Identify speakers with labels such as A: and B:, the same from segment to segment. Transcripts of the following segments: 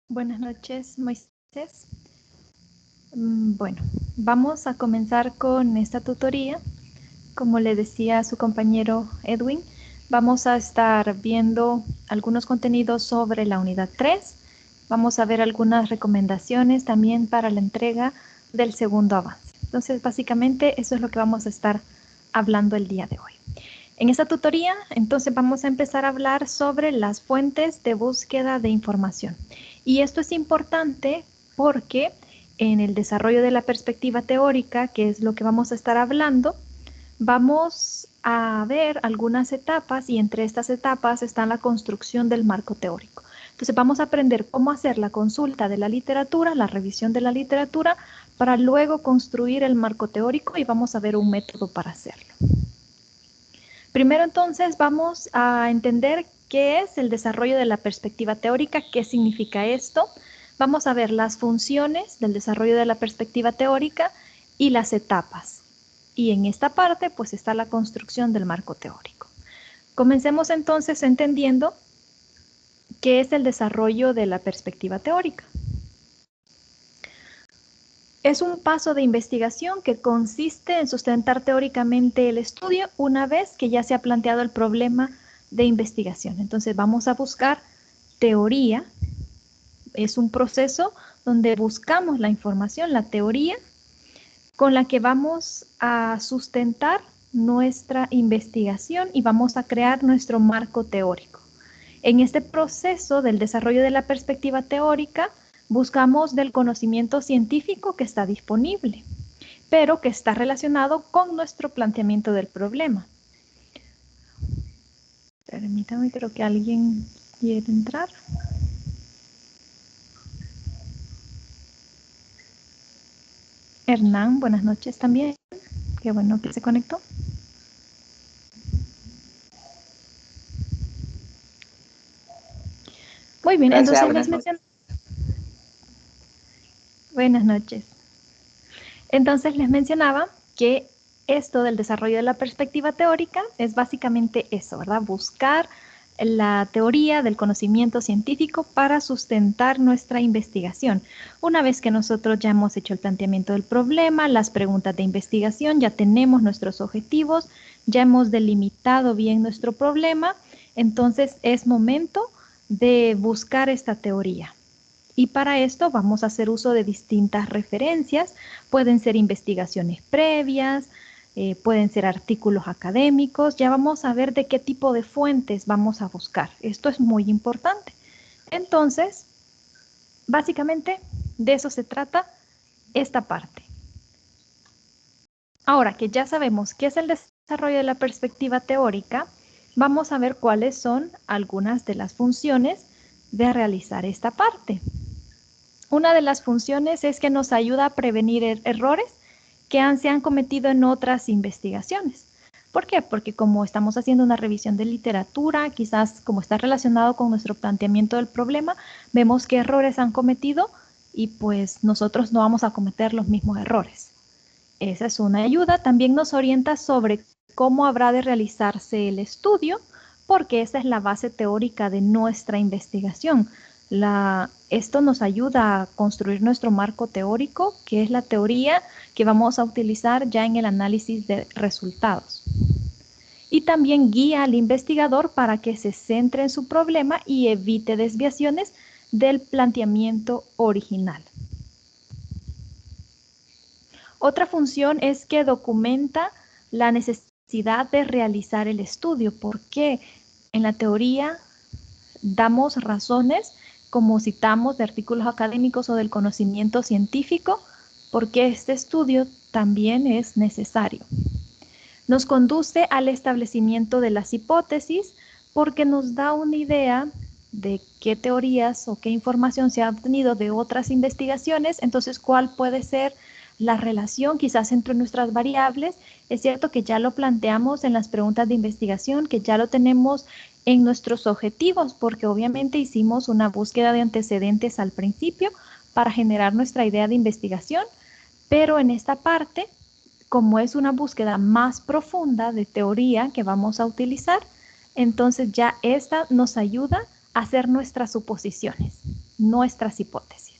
A: Buenas noches, Moisés. Bueno, vamos a comenzar con esta tutoría. Como le decía a su compañero Edwin, vamos a estar viendo algunos contenidos sobre la unidad 3. Vamos a ver algunas recomendaciones también para la entrega del segundo avance. Entonces, básicamente, eso es lo que vamos a estar hablando el día de hoy. En esta tutoría, entonces, vamos a empezar a hablar sobre las fuentes de búsqueda de información. Y esto es importante porque en el desarrollo de la perspectiva teórica, que es lo que vamos a estar hablando, vamos a ver algunas etapas y entre estas etapas está la construcción del marco teórico. Entonces vamos a aprender cómo hacer la consulta de la literatura, la revisión de la literatura, para luego construir el marco teórico y vamos a ver un método para hacerlo. Primero entonces vamos a entender qué es el desarrollo de la perspectiva teórica, qué significa esto. Vamos a ver las funciones del desarrollo de la perspectiva teórica y las etapas. Y en esta parte pues está la construcción del marco teórico. Comencemos entonces entendiendo qué es el desarrollo de la perspectiva teórica. Es un paso de investigación que consiste en sustentar teóricamente el estudio una vez que ya se ha planteado el problema de investigación. Entonces vamos a buscar teoría. Es un proceso donde buscamos la información, la teoría, con la que vamos a sustentar nuestra investigación y vamos a crear nuestro marco teórico. En este proceso del desarrollo de la perspectiva teórica, buscamos del conocimiento científico que está disponible, pero que está relacionado con nuestro planteamiento del problema. Permítame, creo que alguien quiere entrar. Hernán, buenas noches también. Qué bueno que se conectó. Muy bien,
B: Gracias,
A: entonces
B: buenas noches.
A: Buenas noches. Entonces les mencionaba que esto del desarrollo de la perspectiva teórica es básicamente eso, ¿verdad? Buscar la teoría del conocimiento científico para sustentar nuestra investigación. Una vez que nosotros ya hemos hecho el planteamiento del problema, las preguntas de investigación, ya tenemos nuestros objetivos, ya hemos delimitado bien nuestro problema, entonces es momento de buscar esta teoría. Y para esto vamos a hacer uso de distintas referencias. Pueden ser investigaciones previas, pueden ser artículos académicos. Ya vamos a ver de qué tipo de fuentes vamos a buscar. Esto es muy importante. Entonces, básicamente de eso se trata esta parte. Ahora que ya sabemos qué es el desarrollo de la perspectiva teórica, vamos a ver cuáles son algunas de las funciones de realizar esta parte. Una de las funciones es que nos ayuda a prevenir errores que se han cometido en otras investigaciones. ¿Por qué? Porque como estamos haciendo una revisión de literatura, quizás como está relacionado con nuestro planteamiento del problema, vemos qué errores han cometido y pues nosotros no vamos a cometer los mismos errores. Esa es una ayuda. También nos orienta sobre cómo habrá de realizarse el estudio, porque esa es la base teórica de nuestra investigación. Esto nos ayuda a construir nuestro marco teórico, que es la teoría que vamos a utilizar ya en el análisis de resultados. Y también guía al investigador para que se centre en su problema y evite desviaciones del planteamiento original. Otra función es que documenta la necesidad de realizar el estudio, porque en la teoría damos razones, como citamos de artículos académicos o del conocimiento científico, porque este estudio también es necesario. Nos conduce al establecimiento de las hipótesis, porque nos da una idea de qué teorías o qué información se ha obtenido de otras investigaciones, entonces cuál puede ser la relación quizás entre nuestras variables. Es cierto que ya lo planteamos en las preguntas de investigación, que ya lo tenemos en nuestros objetivos, porque obviamente hicimos una búsqueda de antecedentes al principio para generar nuestra idea de investigación, pero en esta parte, como es una búsqueda más profunda de teoría que vamos a utilizar, entonces ya esta nos ayuda a hacer nuestras suposiciones. nuestras hipótesis.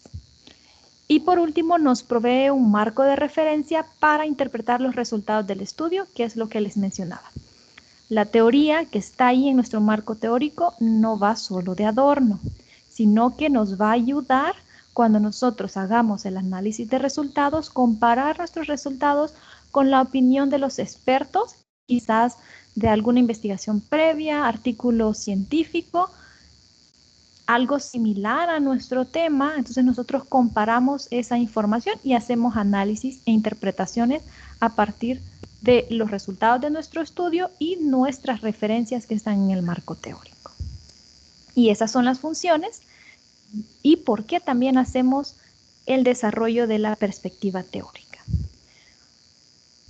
A: Y por último, nos provee un marco de referencia para interpretar los resultados del estudio, que es lo que les mencionaba. La teoría que está ahí en nuestro marco teórico no va solo de adorno, sino que nos va a ayudar cuando nosotros hagamos el análisis de resultados, comparar nuestros resultados con la opinión de los expertos, quizás de alguna investigación previa, artículo científico, algo similar a nuestro tema. Entonces nosotros comparamos esa información y hacemos análisis e interpretaciones a partir de los resultados de nuestro estudio y nuestras referencias que están en el marco teórico. Y esas son las funciones y por qué también hacemos el desarrollo de la perspectiva teórica.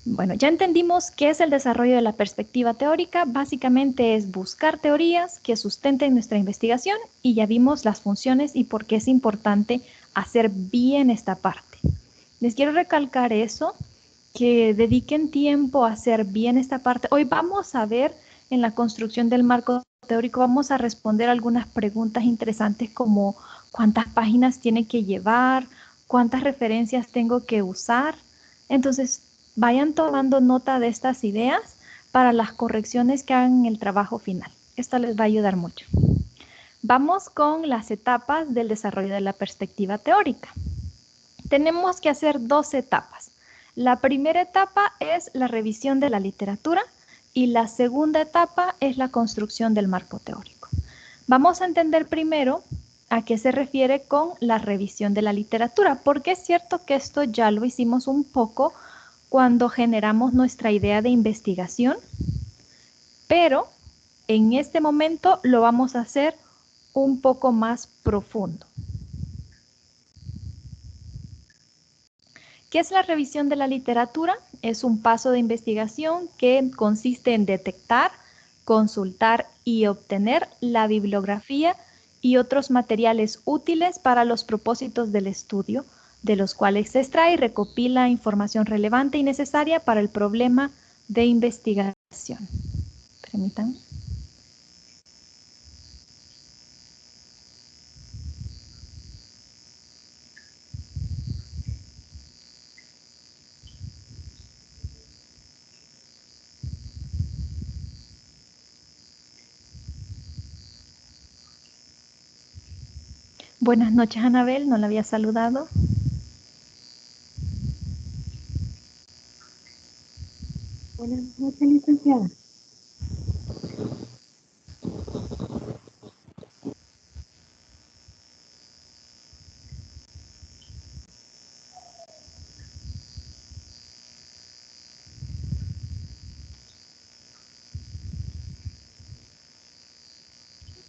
A: Bueno, ya entendimos qué es el desarrollo de la perspectiva teórica. Básicamente es buscar teorías que sustenten nuestra investigación y ya vimos las funciones y por qué es importante hacer bien esta parte. Les quiero recalcar eso, que dediquen tiempo a hacer bien esta parte. Hoy vamos a ver en la construcción del marco teórico, vamos a responder algunas preguntas interesantes como cuántas páginas tiene que llevar, cuántas referencias tengo que usar. Entonces, vayan tomando nota de estas ideas para las correcciones que hagan en el trabajo final. Esto les va a ayudar mucho. Vamos con las etapas del desarrollo de la perspectiva teórica. Tenemos que hacer 2 etapas. La primera etapa es la revisión de la literatura y la segunda etapa es la construcción del marco teórico. Vamos a entender primero a qué se refiere con la revisión de la literatura, porque es cierto que esto ya lo hicimos un poco cuando generamos nuestra idea de investigación, pero en este momento lo vamos a hacer un poco más profundo. ¿Qué es la revisión de la literatura? Es un paso de investigación que consiste en detectar, consultar y obtener la bibliografía y otros materiales útiles para los propósitos del estudio, de los cuales se extrae y recopila información relevante y necesaria para el problema de investigación. Permítanme. Buenas noches, Anabel, no la había saludado.
B: Buenas noches, licenciada.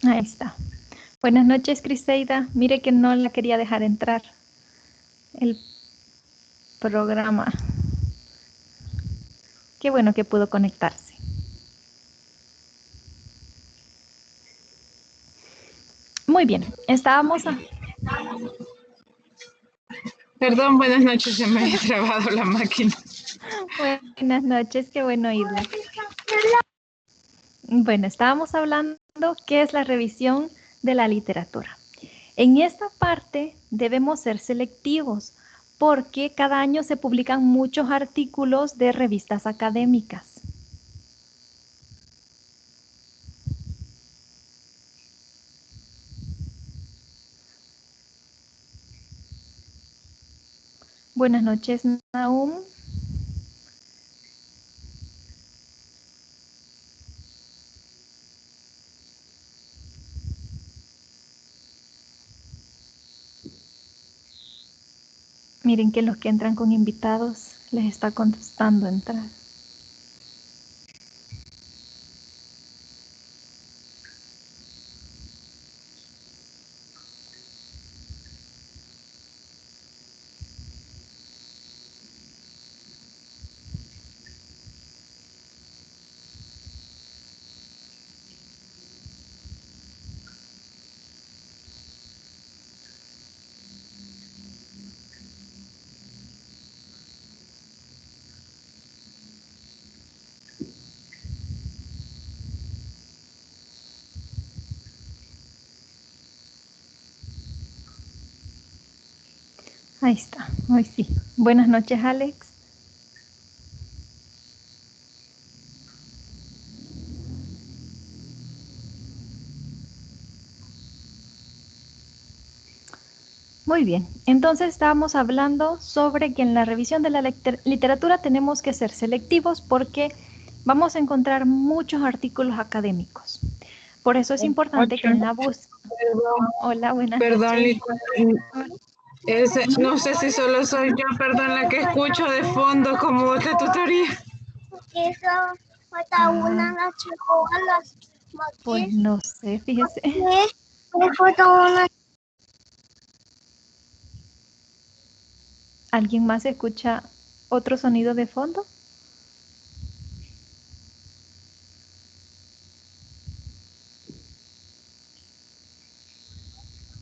A: Ahí está. Buenas noches, Criseida. Mire que no la quería dejar entrar el programa. Qué bueno que pudo conectarse. Muy bien, estábamos a...
C: Perdón, buenas noches, se me había trabado la máquina.
A: Buenas noches, qué bueno oírla. Bueno, estábamos hablando qué es la revisión de la literatura. En esta parte debemos ser selectivos porque cada año se publican muchos artículos de revistas académicas. Buenas noches, Nahum. Miren que los que entran con invitados les está contestando entrar. Ahí está. Hoy sí. Buenas noches, Alex. Muy bien. Entonces estábamos hablando sobre que en la revisión de la literatura tenemos que ser selectivos porque vamos a encontrar muchos artículos académicos. Por eso es importante que en la búsqueda... Hola, buenas
C: Perdón,
A: noches.
C: no sé si solo soy yo, perdón, la que escucho de fondo como otra tutoría.
A: Pues no sé, fíjese. ¿Alguien más escucha otro sonido de fondo?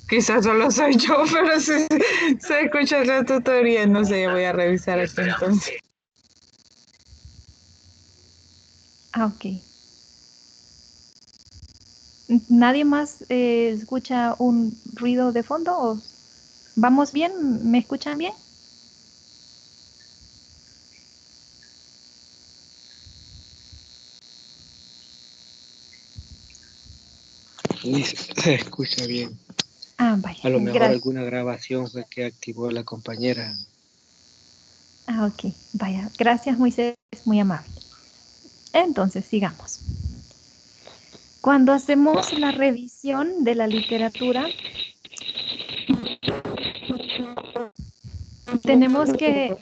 C: Quizás solo soy yo, pero si se escucha la tutoría, no sé, yo voy a revisar esto entonces.
A: Ah, ok. ¿Nadie más escucha un ruido de fondo? ¿O ¿vamos bien? ¿Me escuchan bien?
D: Sí, se escucha bien.
A: Ah, vaya,
D: A lo mejor
A: gracias.
D: alguna grabación fue que activó la compañera.
A: Ah, ok, vaya. Gracias, Moisés, muy amable. Entonces, sigamos. Cuando hacemos la revisión de la literatura, tenemos que...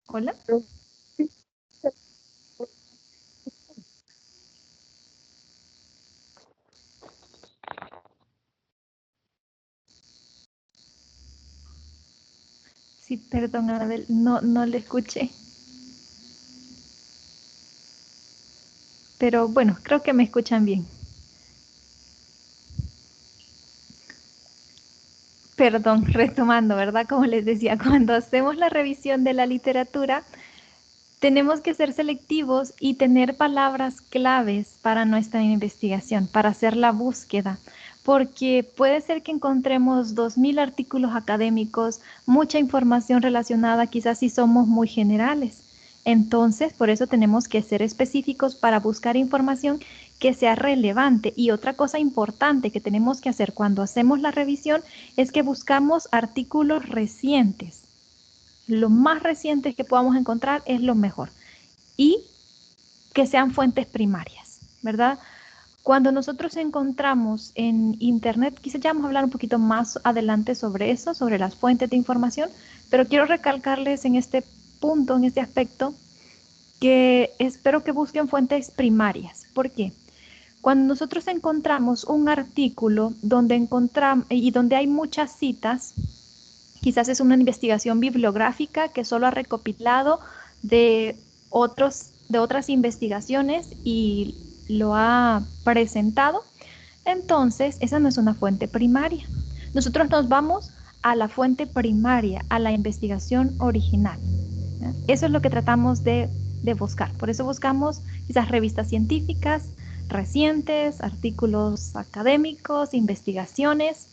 A: ¿Hola? Sí, perdón, Anabel, no le escuché. Pero bueno, creo que me escuchan bien. Perdón, retomando, ¿verdad? Como les decía, cuando hacemos la revisión de la literatura, tenemos que ser selectivos y tener palabras claves para nuestra investigación, para hacer la búsqueda, porque puede ser que encontremos 2000 artículos académicos, mucha información relacionada, quizás si somos muy generales. Entonces, por eso tenemos que ser específicos para buscar información que sea relevante. Y otra cosa importante que tenemos que hacer cuando hacemos la revisión es que buscamos artículos recientes. Lo más recientes que podamos encontrar es lo mejor. Y que sean fuentes primarias, ¿verdad? Cuando nosotros encontramos en Internet, quizás ya vamos a hablar un poquito más adelante sobre eso, sobre las fuentes de información, pero quiero recalcarles en este punto, en este aspecto, que espero que busquen fuentes primarias. ¿Por qué? Cuando nosotros encontramos un artículo donde encontramos y donde hay muchas citas, quizás es una investigación bibliográfica que solo ha recopilado de de otras investigaciones y lo ha presentado. Entonces, esa no es una fuente primaria. Nosotros nos vamos a la fuente primaria, a la investigación original. ¿Ya? Eso es lo que tratamos de buscar. Por eso buscamos quizás revistas científicas recientes, artículos académicos, investigaciones.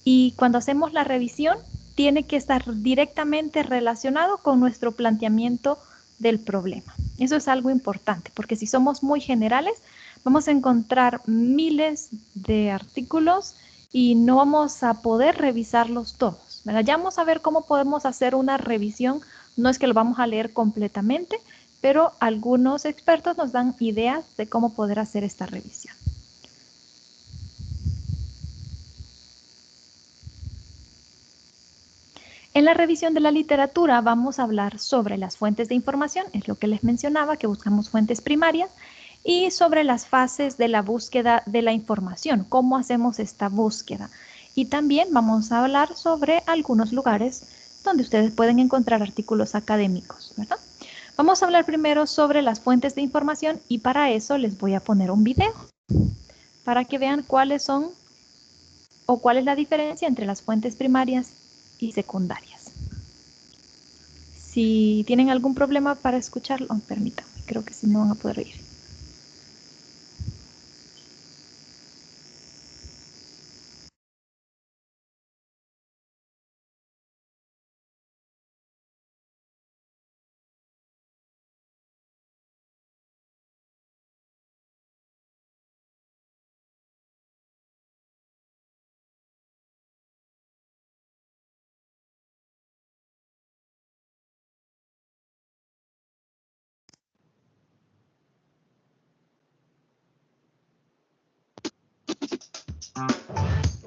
A: Y cuando hacemos la revisión, tiene que estar directamente relacionado con nuestro planteamiento del problema. Eso es algo importante, porque si somos muy generales, vamos a encontrar miles de artículos y no vamos a poder revisarlos todos. ¿Verdad? Ya vamos a ver cómo podemos hacer una revisión. No es que lo vamos a leer completamente, pero algunos expertos nos dan ideas de cómo poder hacer esta revisión. En la revisión de la literatura vamos a hablar sobre las fuentes de información, es lo que les mencionaba, que buscamos fuentes primarias, y sobre las fases de la búsqueda de la información, cómo hacemos esta búsqueda. Y también vamos a hablar sobre algunos lugares donde ustedes pueden encontrar artículos académicos, ¿verdad? Vamos a hablar primero sobre las fuentes de información y para eso les voy a poner un video para que vean cuáles son o cuál es la diferencia entre las fuentes primarias y secundarias. Si tienen algún problema para escucharlo, permítanme, creo que sí no van a poder oír.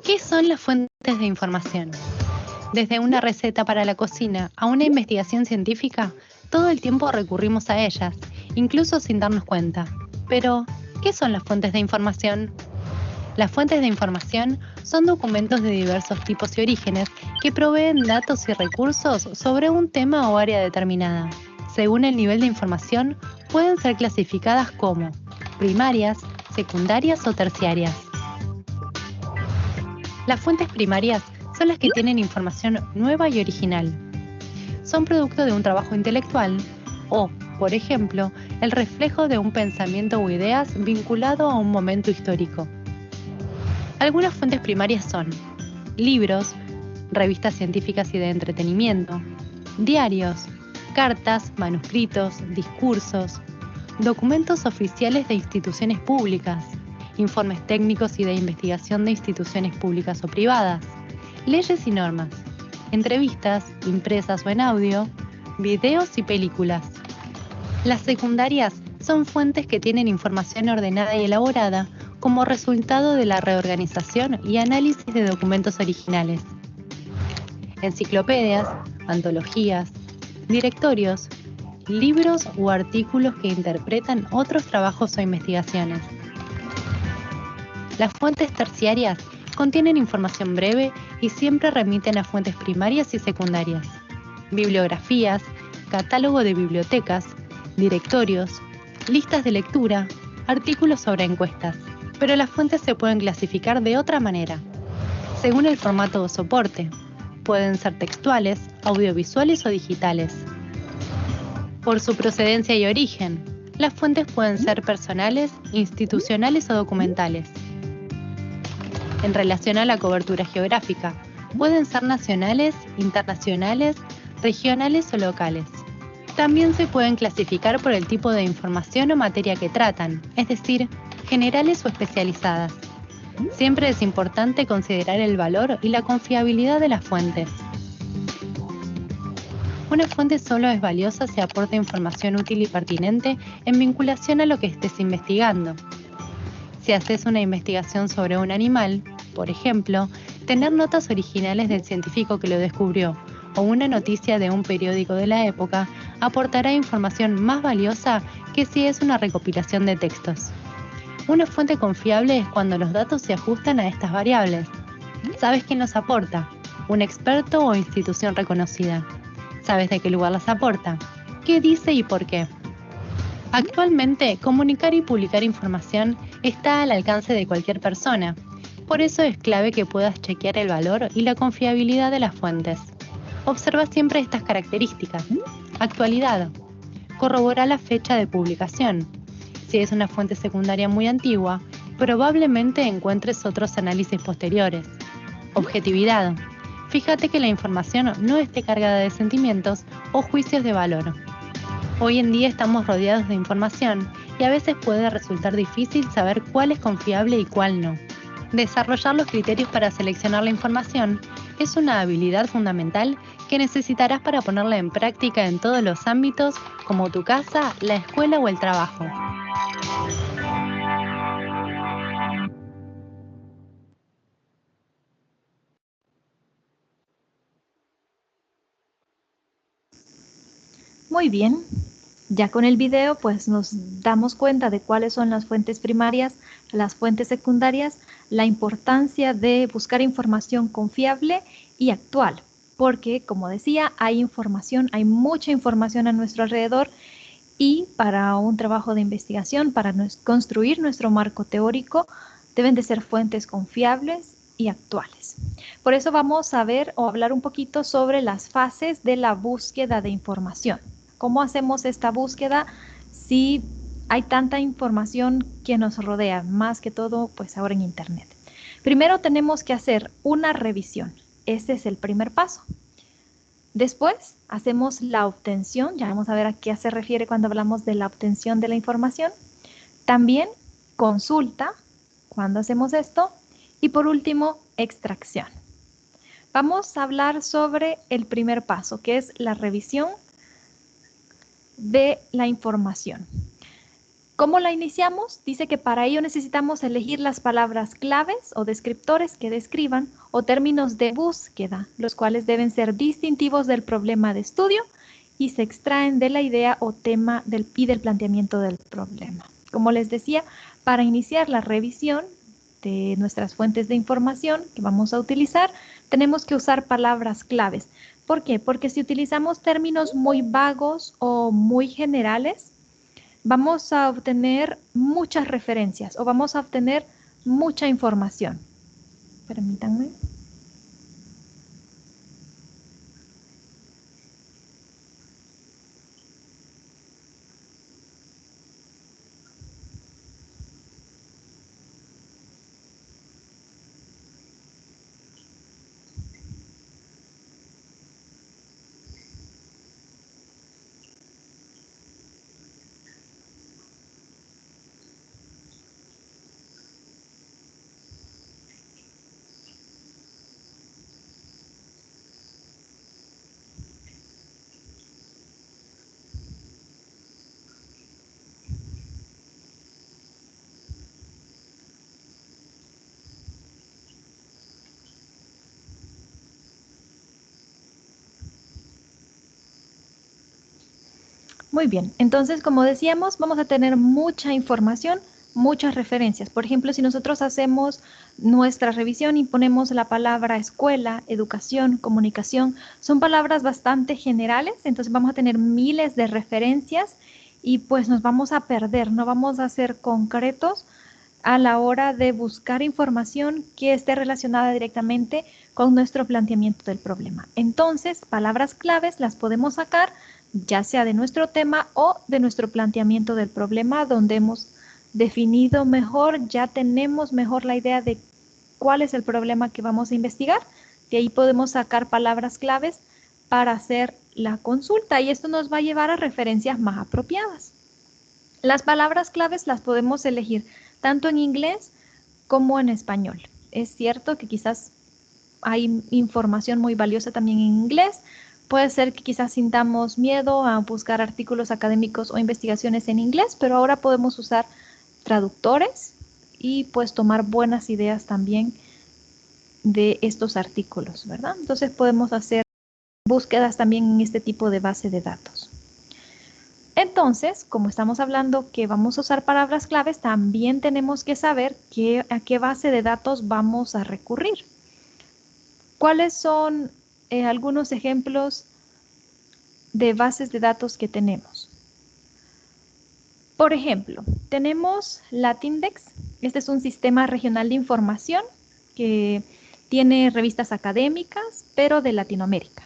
E: ¿Qué son las fuentes de información? Desde una receta para la cocina a una investigación científica, todo el tiempo recurrimos a ellas, incluso sin darnos cuenta. Pero, ¿qué son las fuentes de información? Las fuentes de información son documentos de diversos tipos y orígenes que proveen datos y recursos sobre un tema o área determinada. Según el nivel de información, pueden ser clasificadas como primarias, secundarias o terciarias. Las fuentes primarias son las que tienen información nueva y original. Son producto de un trabajo intelectual o, por ejemplo, el reflejo de un pensamiento o ideas vinculado a un momento histórico. Algunas fuentes primarias son libros, revistas científicas y de entretenimiento, diarios, cartas, manuscritos, discursos, documentos oficiales de instituciones públicas, informes técnicos y de investigación de instituciones públicas o privadas, leyes y normas, entrevistas, impresas o en audio, videos y películas. Las secundarias son fuentes que tienen información ordenada y elaborada como resultado de la reorganización y análisis de documentos originales. Enciclopedias, antologías, directorios, libros o artículos que interpretan otros trabajos o investigaciones. Las fuentes terciarias contienen información breve y siempre remiten a fuentes primarias y secundarias, bibliografías, catálogo de bibliotecas, directorios, listas de lectura, artículos sobre encuestas. Pero las fuentes se pueden clasificar de otra manera, según el formato o soporte. Pueden ser textuales, audiovisuales o digitales. Por su procedencia y origen, las fuentes pueden ser personales, institucionales o documentales. En relación a la cobertura geográfica, pueden ser nacionales, internacionales, regionales o locales. También se pueden clasificar por el tipo de información o materia que tratan, es decir, generales o especializadas. Siempre es importante considerar el valor y la confiabilidad de las fuentes. Una fuente solo es valiosa si aporta información útil y pertinente en vinculación a lo que estés investigando. Si haces una investigación sobre un animal, por ejemplo, tener notas originales del científico que lo descubrió o una noticia de un periódico de la época aportará información más valiosa que si es una recopilación de textos. Una fuente confiable es cuando los datos se ajustan a estas variables. ¿Sabes quién los aporta? ¿Un experto o institución reconocida? ¿Sabes de qué lugar las aporta? ¿Qué dice y por qué? Actualmente, comunicar y publicar información está al alcance de cualquier persona. Por eso es clave que puedas chequear el valor y la confiabilidad de las fuentes. Observa siempre estas características. Actualidad. Corrobora la fecha de publicación. Si es una fuente secundaria muy antigua, probablemente encuentres otros análisis posteriores. Objetividad. Fíjate que la información no esté cargada de sentimientos o juicios de valor. Hoy en día estamos rodeados de información y a veces puede resultar difícil saber cuál es confiable y cuál no. Desarrollar los criterios para seleccionar la información es una habilidad fundamental que necesitarás para ponerla en práctica en todos los ámbitos, como tu casa, la escuela o el trabajo.
A: Muy bien, ya con el video pues nos damos cuenta de cuáles son las fuentes primarias, las fuentes secundarias, la importancia de buscar información confiable y actual, porque como decía, hay mucha información a nuestro alrededor y para un trabajo de investigación, para construir nuestro marco teórico, deben de ser fuentes confiables y actuales. Por eso vamos a ver o hablar un poquito sobre las fases de la búsqueda de información. ¿Cómo hacemos esta búsqueda si hay tanta información que nos rodea, más que todo pues ahora en internet? Primero tenemos que hacer una revisión. Este es el primer paso. Después hacemos la obtención, ya vamos a ver a qué se refiere cuando hablamos de la obtención de la información. También consulta, cuando hacemos esto. Y por último, extracción. Vamos a hablar sobre el primer paso, que es la revisión de la información. ¿Cómo la iniciamos? Dice que para ello necesitamos elegir las palabras claves o descriptores que describan o términos de búsqueda, los cuales deben ser distintivos del problema de estudio y se extraen de la idea o tema y del planteamiento del problema. Como les decía, para iniciar la revisión de nuestras fuentes de información que vamos a utilizar, tenemos que usar palabras claves. ¿Por qué? Porque si utilizamos términos muy vagos o muy generales, vamos a obtener muchas referencias o vamos a obtener mucha información. Permítanme. Muy bien, entonces como decíamos, vamos a tener mucha información, muchas referencias. Por ejemplo, si nosotros hacemos nuestra revisión y ponemos la palabra escuela, educación, comunicación, son palabras bastante generales, entonces vamos a tener miles de referencias y pues nos vamos a perder, no vamos a ser concretos a la hora de buscar información que esté relacionada directamente con nuestro planteamiento del problema. Entonces, palabras claves las podemos sacar ya sea de nuestro tema o de nuestro planteamiento del problema, donde hemos definido mejor, ya tenemos mejor la idea de cuál es el problema que vamos a investigar. De ahí podemos sacar palabras claves para hacer la consulta y esto nos va a llevar a referencias más apropiadas. Las palabras claves las podemos elegir tanto en inglés como en español. Es cierto que quizás hay información muy valiosa también en inglés. Puede ser que quizás sintamos miedo a buscar artículos académicos o investigaciones en inglés, pero ahora podemos usar traductores y pues tomar buenas ideas también de estos artículos, ¿verdad? Entonces podemos hacer búsquedas también en este tipo de base de datos. Entonces, como estamos hablando que vamos a usar palabras claves, también tenemos que saber a qué base de datos vamos a recurrir. ¿Cuáles son algunos ejemplos de bases de datos que tenemos? Por ejemplo, tenemos Latindex. Este es un sistema regional de información que tiene revistas académicas, pero de Latinoamérica.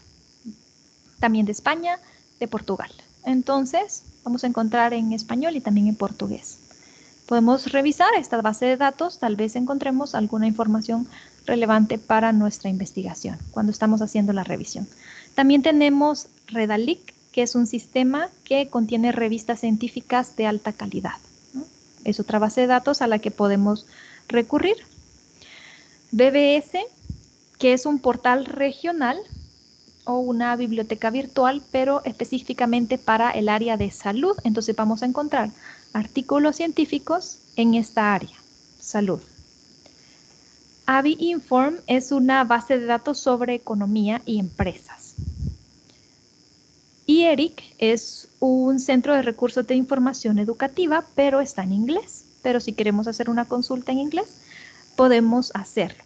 A: También de España, de Portugal. Entonces, vamos a encontrar en español y también en portugués. Podemos revisar esta base de datos, tal vez encontremos alguna información relevante para nuestra investigación cuando estamos haciendo la revisión. También tenemos Redalyc, que es un sistema que contiene revistas científicas de alta calidad, ¿no? Es otra base de datos a la que podemos recurrir. BBS, que es un portal regional o una biblioteca virtual, pero específicamente para el área de salud. Entonces vamos a encontrar artículos científicos en esta área, salud. AviInform es una base de datos sobre economía y empresas. ERIC es un centro de recursos de información educativa, pero está en inglés. Pero si queremos hacer una consulta en inglés, podemos hacerlo.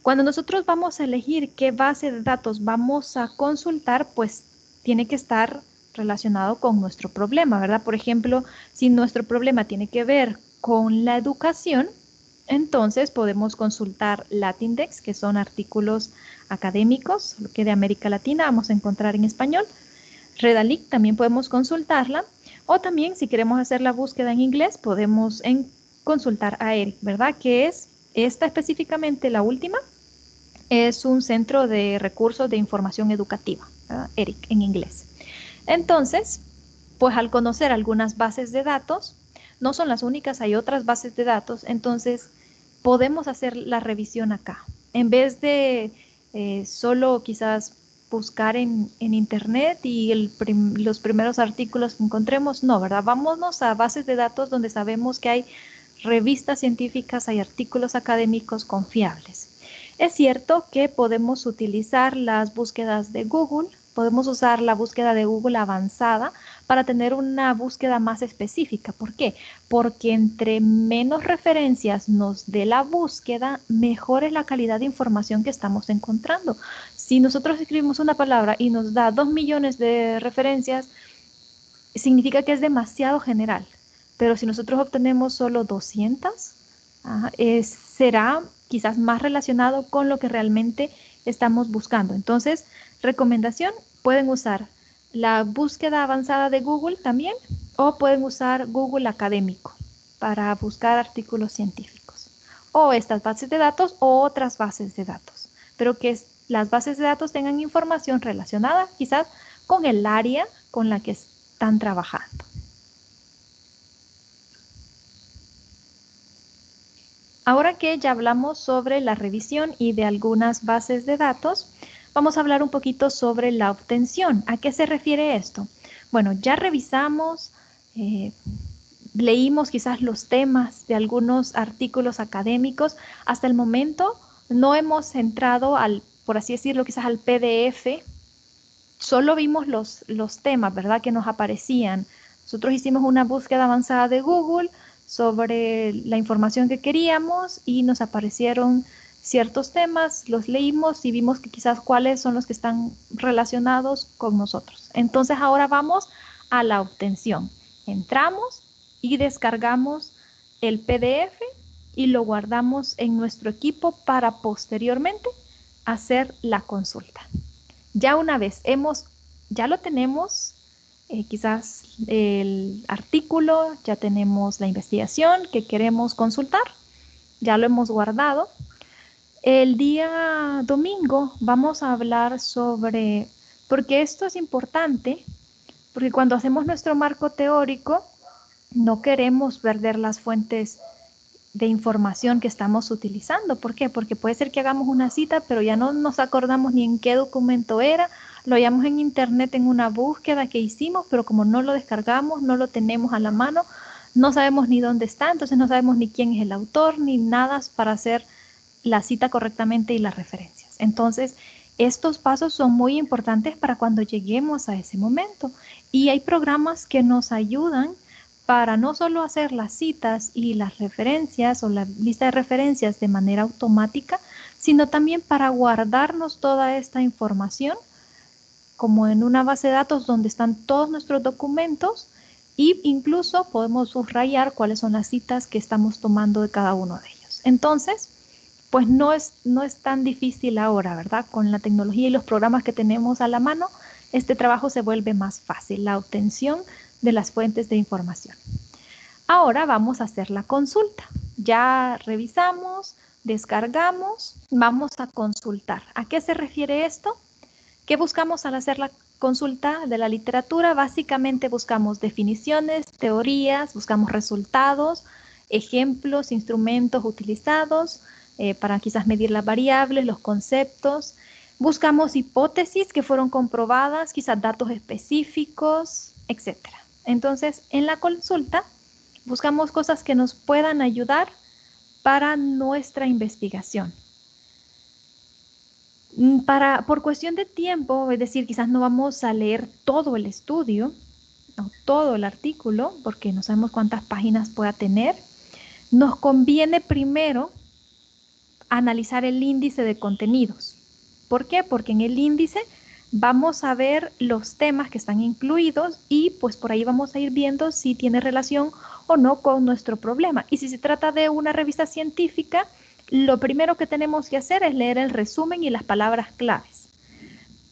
A: Cuando nosotros vamos a elegir qué base de datos vamos a consultar, pues tiene que estar relacionado con nuestro problema, ¿verdad? Por ejemplo, si nuestro problema tiene que ver con la educación, entonces podemos consultar Latindex, que son artículos académicos, lo que de América Latina vamos a encontrar en español. Redalyc también podemos consultarla, o también si queremos hacer la búsqueda en inglés, podemos consultar a ERIC, ¿verdad? Que es esta específicamente, la última, es un centro de recursos de información educativa, ¿verdad? ERIC en inglés. Entonces, pues al conocer algunas bases de datos, no son las únicas, hay otras bases de datos, entonces podemos hacer la revisión acá. En vez de solo quizás buscar en internet y los primeros artículos que encontremos, no, ¿verdad? Vámonos a bases de datos donde sabemos que hay revistas científicas, hay artículos académicos confiables. Es cierto que podemos utilizar las búsquedas de Google, podemos usar la búsqueda de Google avanzada para tener una búsqueda más específica. ¿Por qué? Porque entre menos referencias nos dé la búsqueda, mejor es la calidad de información que estamos encontrando. Si nosotros escribimos una palabra y nos da 2 millones de referencias, significa que es demasiado general. Pero si nosotros obtenemos solo 200, será quizás más relacionado con lo que realmente estamos buscando. Entonces, recomendación, pueden usar la búsqueda avanzada de Google también, o pueden usar Google Académico para buscar artículos científicos, o estas bases de datos o otras bases de datos, pero que las bases de datos tengan información relacionada quizás con el área con la que están trabajando. Ahora que ya hablamos sobre la revisión y de algunas bases de datos, vamos a hablar un poquito sobre la obtención. ¿A qué se refiere esto? Bueno, ya revisamos, leímos quizás los temas de algunos artículos académicos. Hasta el momento no hemos entrado por así decirlo, quizás al PDF. Solo vimos los temas, ¿verdad? Que nos aparecían. Nosotros hicimos una búsqueda avanzada de Google sobre la información que queríamos y nos aparecieron ciertos temas, los leímos y vimos que quizás cuáles son los que están relacionados con nosotros. Entonces ahora vamos a la obtención. Entramos y descargamos el PDF y lo guardamos en nuestro equipo para posteriormente hacer la consulta. Ya una vez ya lo tenemos, quizás el artículo, ya tenemos la investigación que queremos consultar, ya lo hemos guardado. El día domingo vamos a hablar sobre, porque esto es importante, porque cuando hacemos nuestro marco teórico, no queremos perder las fuentes de información que estamos utilizando. ¿Por qué? Porque puede ser que hagamos una cita, pero ya no nos acordamos ni en qué documento era, lo hallamos en internet en una búsqueda que hicimos, pero como no lo descargamos, no lo tenemos a la mano, no sabemos ni dónde está, entonces no sabemos ni quién es el autor, ni nada para hacer la cita correctamente y las referencias. Entonces, estos pasos son muy importantes para cuando lleguemos a ese momento. Y hay programas que nos ayudan para no solo hacer las citas y las referencias o la lista de referencias de manera automática, sino también para guardarnos toda esta información como en una base de datos donde están todos nuestros documentos e incluso podemos subrayar cuáles son las citas que estamos tomando de cada uno de ellos. Entonces, pues no es tan difícil ahora, ¿verdad? Con la tecnología y los programas que tenemos a la mano, este trabajo se vuelve más fácil, la obtención de las fuentes de información. Ahora vamos a hacer la consulta. Ya revisamos, descargamos, vamos a consultar. ¿A qué se refiere esto? ¿Qué buscamos al hacer la consulta de la literatura? Básicamente buscamos definiciones, teorías, buscamos resultados, ejemplos, instrumentos utilizados para quizás medir las variables, los conceptos. Buscamos hipótesis que fueron comprobadas, quizás datos específicos, etc. Entonces, en la consulta buscamos cosas que nos puedan ayudar para nuestra investigación. Por cuestión de tiempo, es decir, quizás no vamos a leer todo el estudio, o todo el artículo, porque no sabemos cuántas páginas pueda tener, nos conviene primero analizar el índice de contenidos. ¿Por qué? Porque en el índice vamos a ver los temas que están incluidos y pues por ahí vamos a ir viendo si tiene relación o no con nuestro problema. Y si se trata de una revista científica, lo primero que tenemos que hacer es leer el resumen y las palabras claves.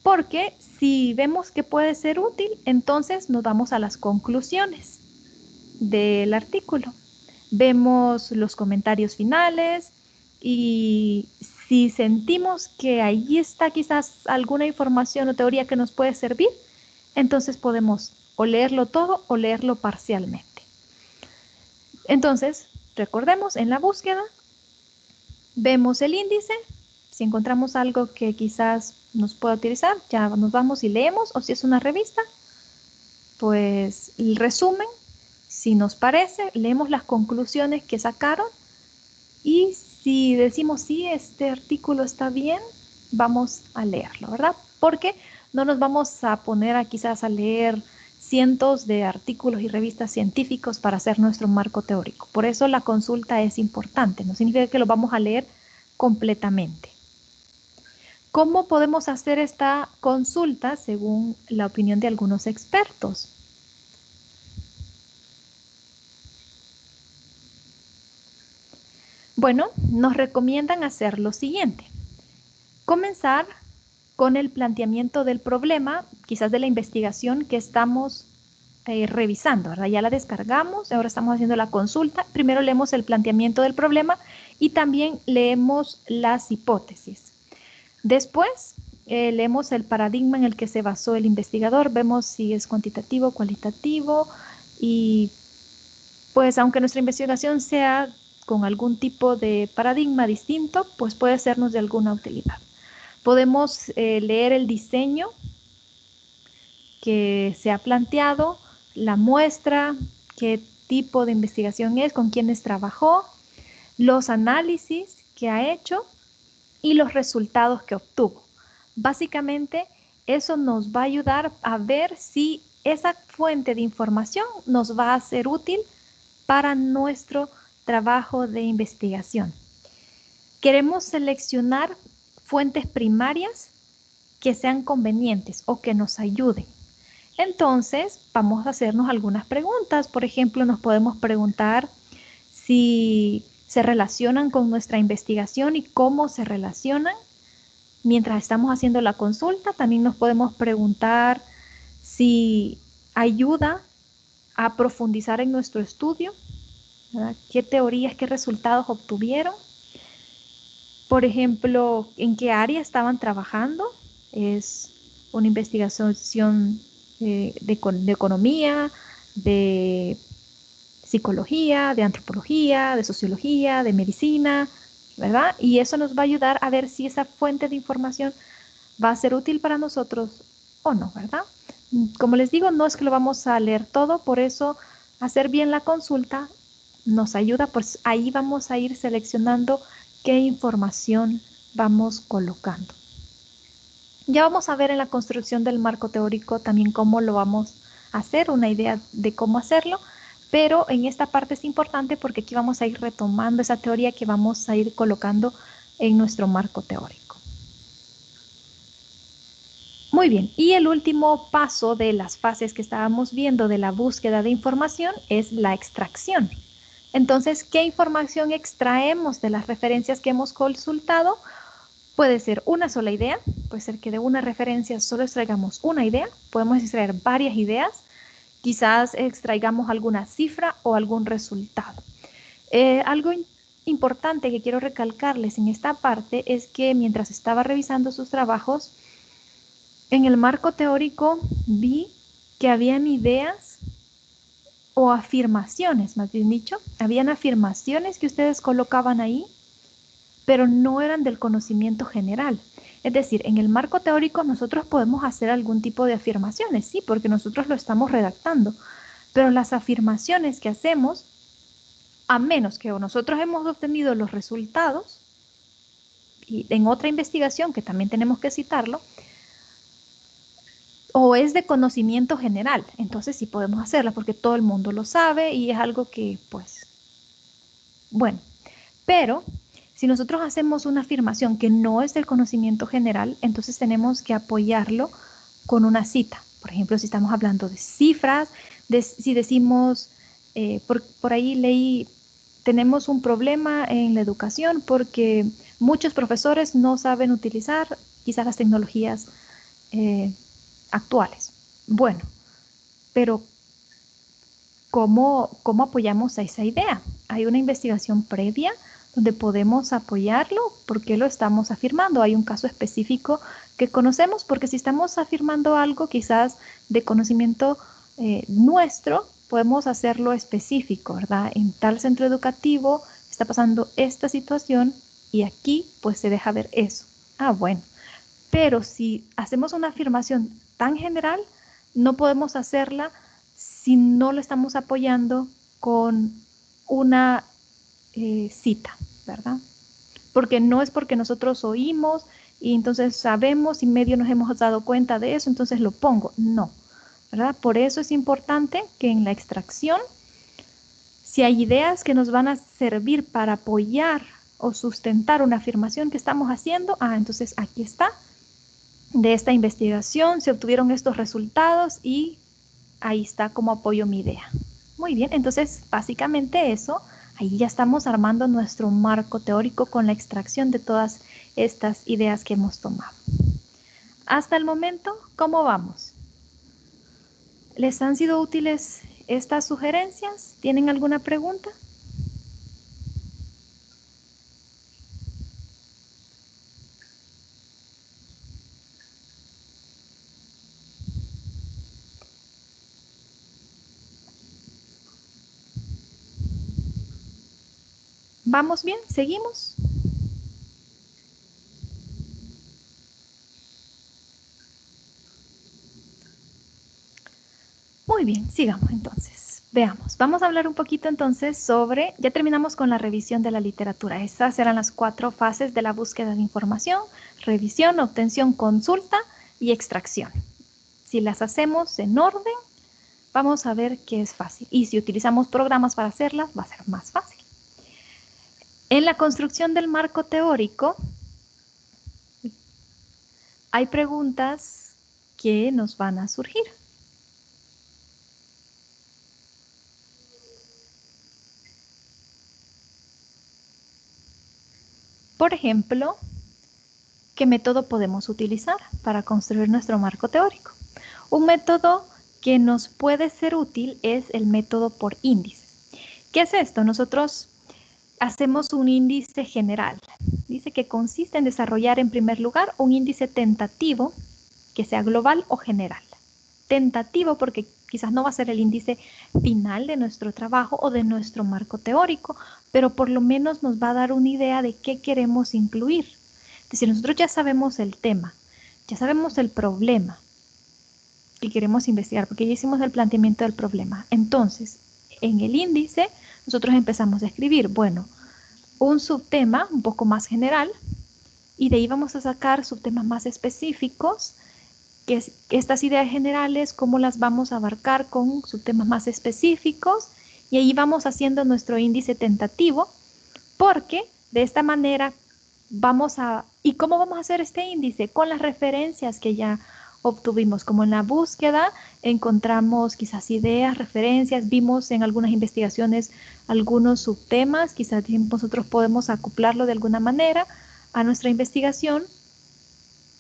A: Porque si vemos que puede ser útil, entonces nos vamos a las conclusiones del artículo. Vemos los comentarios finales y si sentimos que ahí está quizás alguna información o teoría que nos puede servir, entonces podemos o leerlo todo o leerlo parcialmente. Entonces, recordemos, en la búsqueda, vemos el índice. Si encontramos algo que quizás nos pueda utilizar, ya nos vamos y leemos, o si es una revista, pues el resumen, si nos parece, leemos las conclusiones que sacaron y si decimos sí, este artículo está bien, vamos a leerlo, ¿verdad? Porque no nos vamos a poner a quizás a leer cientos de artículos y revistas científicos para hacer nuestro marco teórico. Por eso la consulta es importante, no significa que lo vamos a leer completamente. ¿Cómo podemos hacer esta consulta según la opinión de algunos expertos? Bueno, nos recomiendan hacer lo siguiente. Comenzar con el planteamiento del problema, quizás de la investigación que estamos revisando, ¿verdad? Ya la descargamos, ahora estamos haciendo la consulta. Primero leemos el planteamiento del problema y también leemos las hipótesis. Después leemos el paradigma en el que se basó el investigador, vemos si es cuantitativo, cualitativo y pues aunque nuestra investigación sea con algún tipo de paradigma distinto, pues puede sernos de alguna utilidad. Podemos leer el diseño que se ha planteado, la muestra, qué tipo de investigación es, con quiénes trabajó, los análisis que ha hecho y los resultados que obtuvo. Básicamente, eso nos va a ayudar a ver si esa fuente de información nos va a ser útil para nuestro trabajo de investigación. Queremos seleccionar fuentes primarias que sean convenientes o que nos ayuden. Entonces, vamos a hacernos algunas preguntas. Por ejemplo, nos podemos preguntar si se relacionan con nuestra investigación y cómo se relacionan. Mientras estamos haciendo la consulta, también nos podemos preguntar si ayuda a profundizar en nuestro estudio, ¿verdad? ¿Qué teorías, qué resultados obtuvieron? Por ejemplo, ¿en qué área estaban trabajando? ¿Es una investigación de economía, de psicología, de antropología, de sociología, de medicina, ¿verdad? Y eso nos va a ayudar a ver si esa fuente de información va a ser útil para nosotros o no, ¿verdad? Como les digo, no es que lo vamos a leer todo, por eso hacer bien la consulta nos ayuda, pues ahí vamos a ir seleccionando qué información vamos colocando. Ya vamos a ver en la construcción del marco teórico también cómo lo vamos a hacer, una idea de cómo hacerlo, pero en esta parte es importante porque aquí vamos a ir retomando esa teoría que vamos a ir colocando en nuestro marco teórico. Muy bien, y el último paso de las fases que estábamos viendo de la búsqueda de información es la extracción. Entonces, ¿qué información extraemos de las referencias que hemos consultado? Puede ser una sola idea, puede ser que de una referencia solo extraigamos una idea, podemos extraer varias ideas, quizás extraigamos alguna cifra o algún resultado. Algo importante que quiero recalcarles en esta parte es que mientras estaba revisando sus trabajos, en el marco teórico vi que habían ideas o afirmaciones, más bien dicho, habían afirmaciones que ustedes colocaban ahí, pero no eran del conocimiento general. Es decir, en el marco teórico nosotros podemos hacer algún tipo de afirmaciones, sí, porque nosotros lo estamos redactando, pero las afirmaciones que hacemos, a menos que nosotros hemos obtenido los resultados, y en otra investigación que también tenemos que citarlo, o es de conocimiento general, entonces sí podemos hacerla porque todo el mundo lo sabe y es algo que, pues, bueno, pero si nosotros hacemos una afirmación que no es del conocimiento general, entonces tenemos que apoyarlo con una cita. Por ejemplo, si estamos hablando de cifras, si decimos, por ahí leí, tenemos un problema en la educación porque muchos profesores no saben utilizar quizás las tecnologías actuales. Bueno, pero ¿cómo apoyamos a esa idea? Hay una investigación previa donde podemos apoyarlo. ¿Por qué lo estamos afirmando? Hay un caso específico que conocemos, porque si estamos afirmando algo quizás de conocimiento nuestro, podemos hacerlo específico, ¿verdad? En tal centro educativo está pasando esta situación y aquí pues se deja ver eso. Ah, bueno. Pero si hacemos una afirmación tan general, no podemos hacerla si no lo estamos apoyando con una cita, ¿verdad? Porque no es porque nosotros oímos y entonces sabemos y medio nos hemos dado cuenta de eso, entonces lo pongo. No, ¿verdad? Por eso es importante que en la extracción, si hay ideas que nos van a servir para apoyar o sustentar una afirmación que estamos haciendo, entonces aquí está. De esta investigación se obtuvieron estos resultados y ahí está como apoyo mi idea. Muy bien, entonces básicamente eso, ahí ya estamos armando nuestro marco teórico con la extracción de todas estas ideas que hemos tomado. Hasta el momento, ¿cómo vamos? ¿Les han sido útiles estas sugerencias? ¿Tienen alguna pregunta? ¿Vamos bien? ¿Seguimos? Muy bien, sigamos entonces. Veamos, vamos a hablar un poquito entonces sobre, ya terminamos con la revisión de la literatura. Estas eran las 4 fases de la búsqueda de información: revisión, obtención, consulta y extracción. Si las hacemos en orden, vamos a ver que es fácil. Y si utilizamos programas para hacerlas, va a ser más fácil. En la construcción del marco teórico, hay preguntas que nos van a surgir. Por ejemplo, ¿qué método podemos utilizar para construir nuestro marco teórico? Un método que nos puede ser útil es el método por índices. ¿Qué es esto? Nosotros hacemos un índice general. Dice que consiste en desarrollar en primer lugar un índice tentativo que sea global o general. Tentativo porque quizás no va a ser el índice final de nuestro trabajo o de nuestro marco teórico, pero por lo menos nos va a dar una idea de qué queremos incluir. Es decir, nosotros ya sabemos el tema, ya sabemos el problema que queremos investigar, porque ya hicimos el planteamiento del problema. Entonces, en el índice, nosotros empezamos a escribir, bueno, un subtema un poco más general, y de ahí vamos a sacar subtemas más específicos, que es estas ideas generales, cómo las vamos a abarcar con subtemas más específicos, y ahí vamos haciendo nuestro índice tentativo, porque de esta manera ¿y cómo vamos a hacer este índice? Con las referencias que ya obtuvimos, como en la búsqueda, encontramos quizás ideas, referencias, vimos en algunas investigaciones algunos subtemas, quizás nosotros podemos acoplarlo de alguna manera a nuestra investigación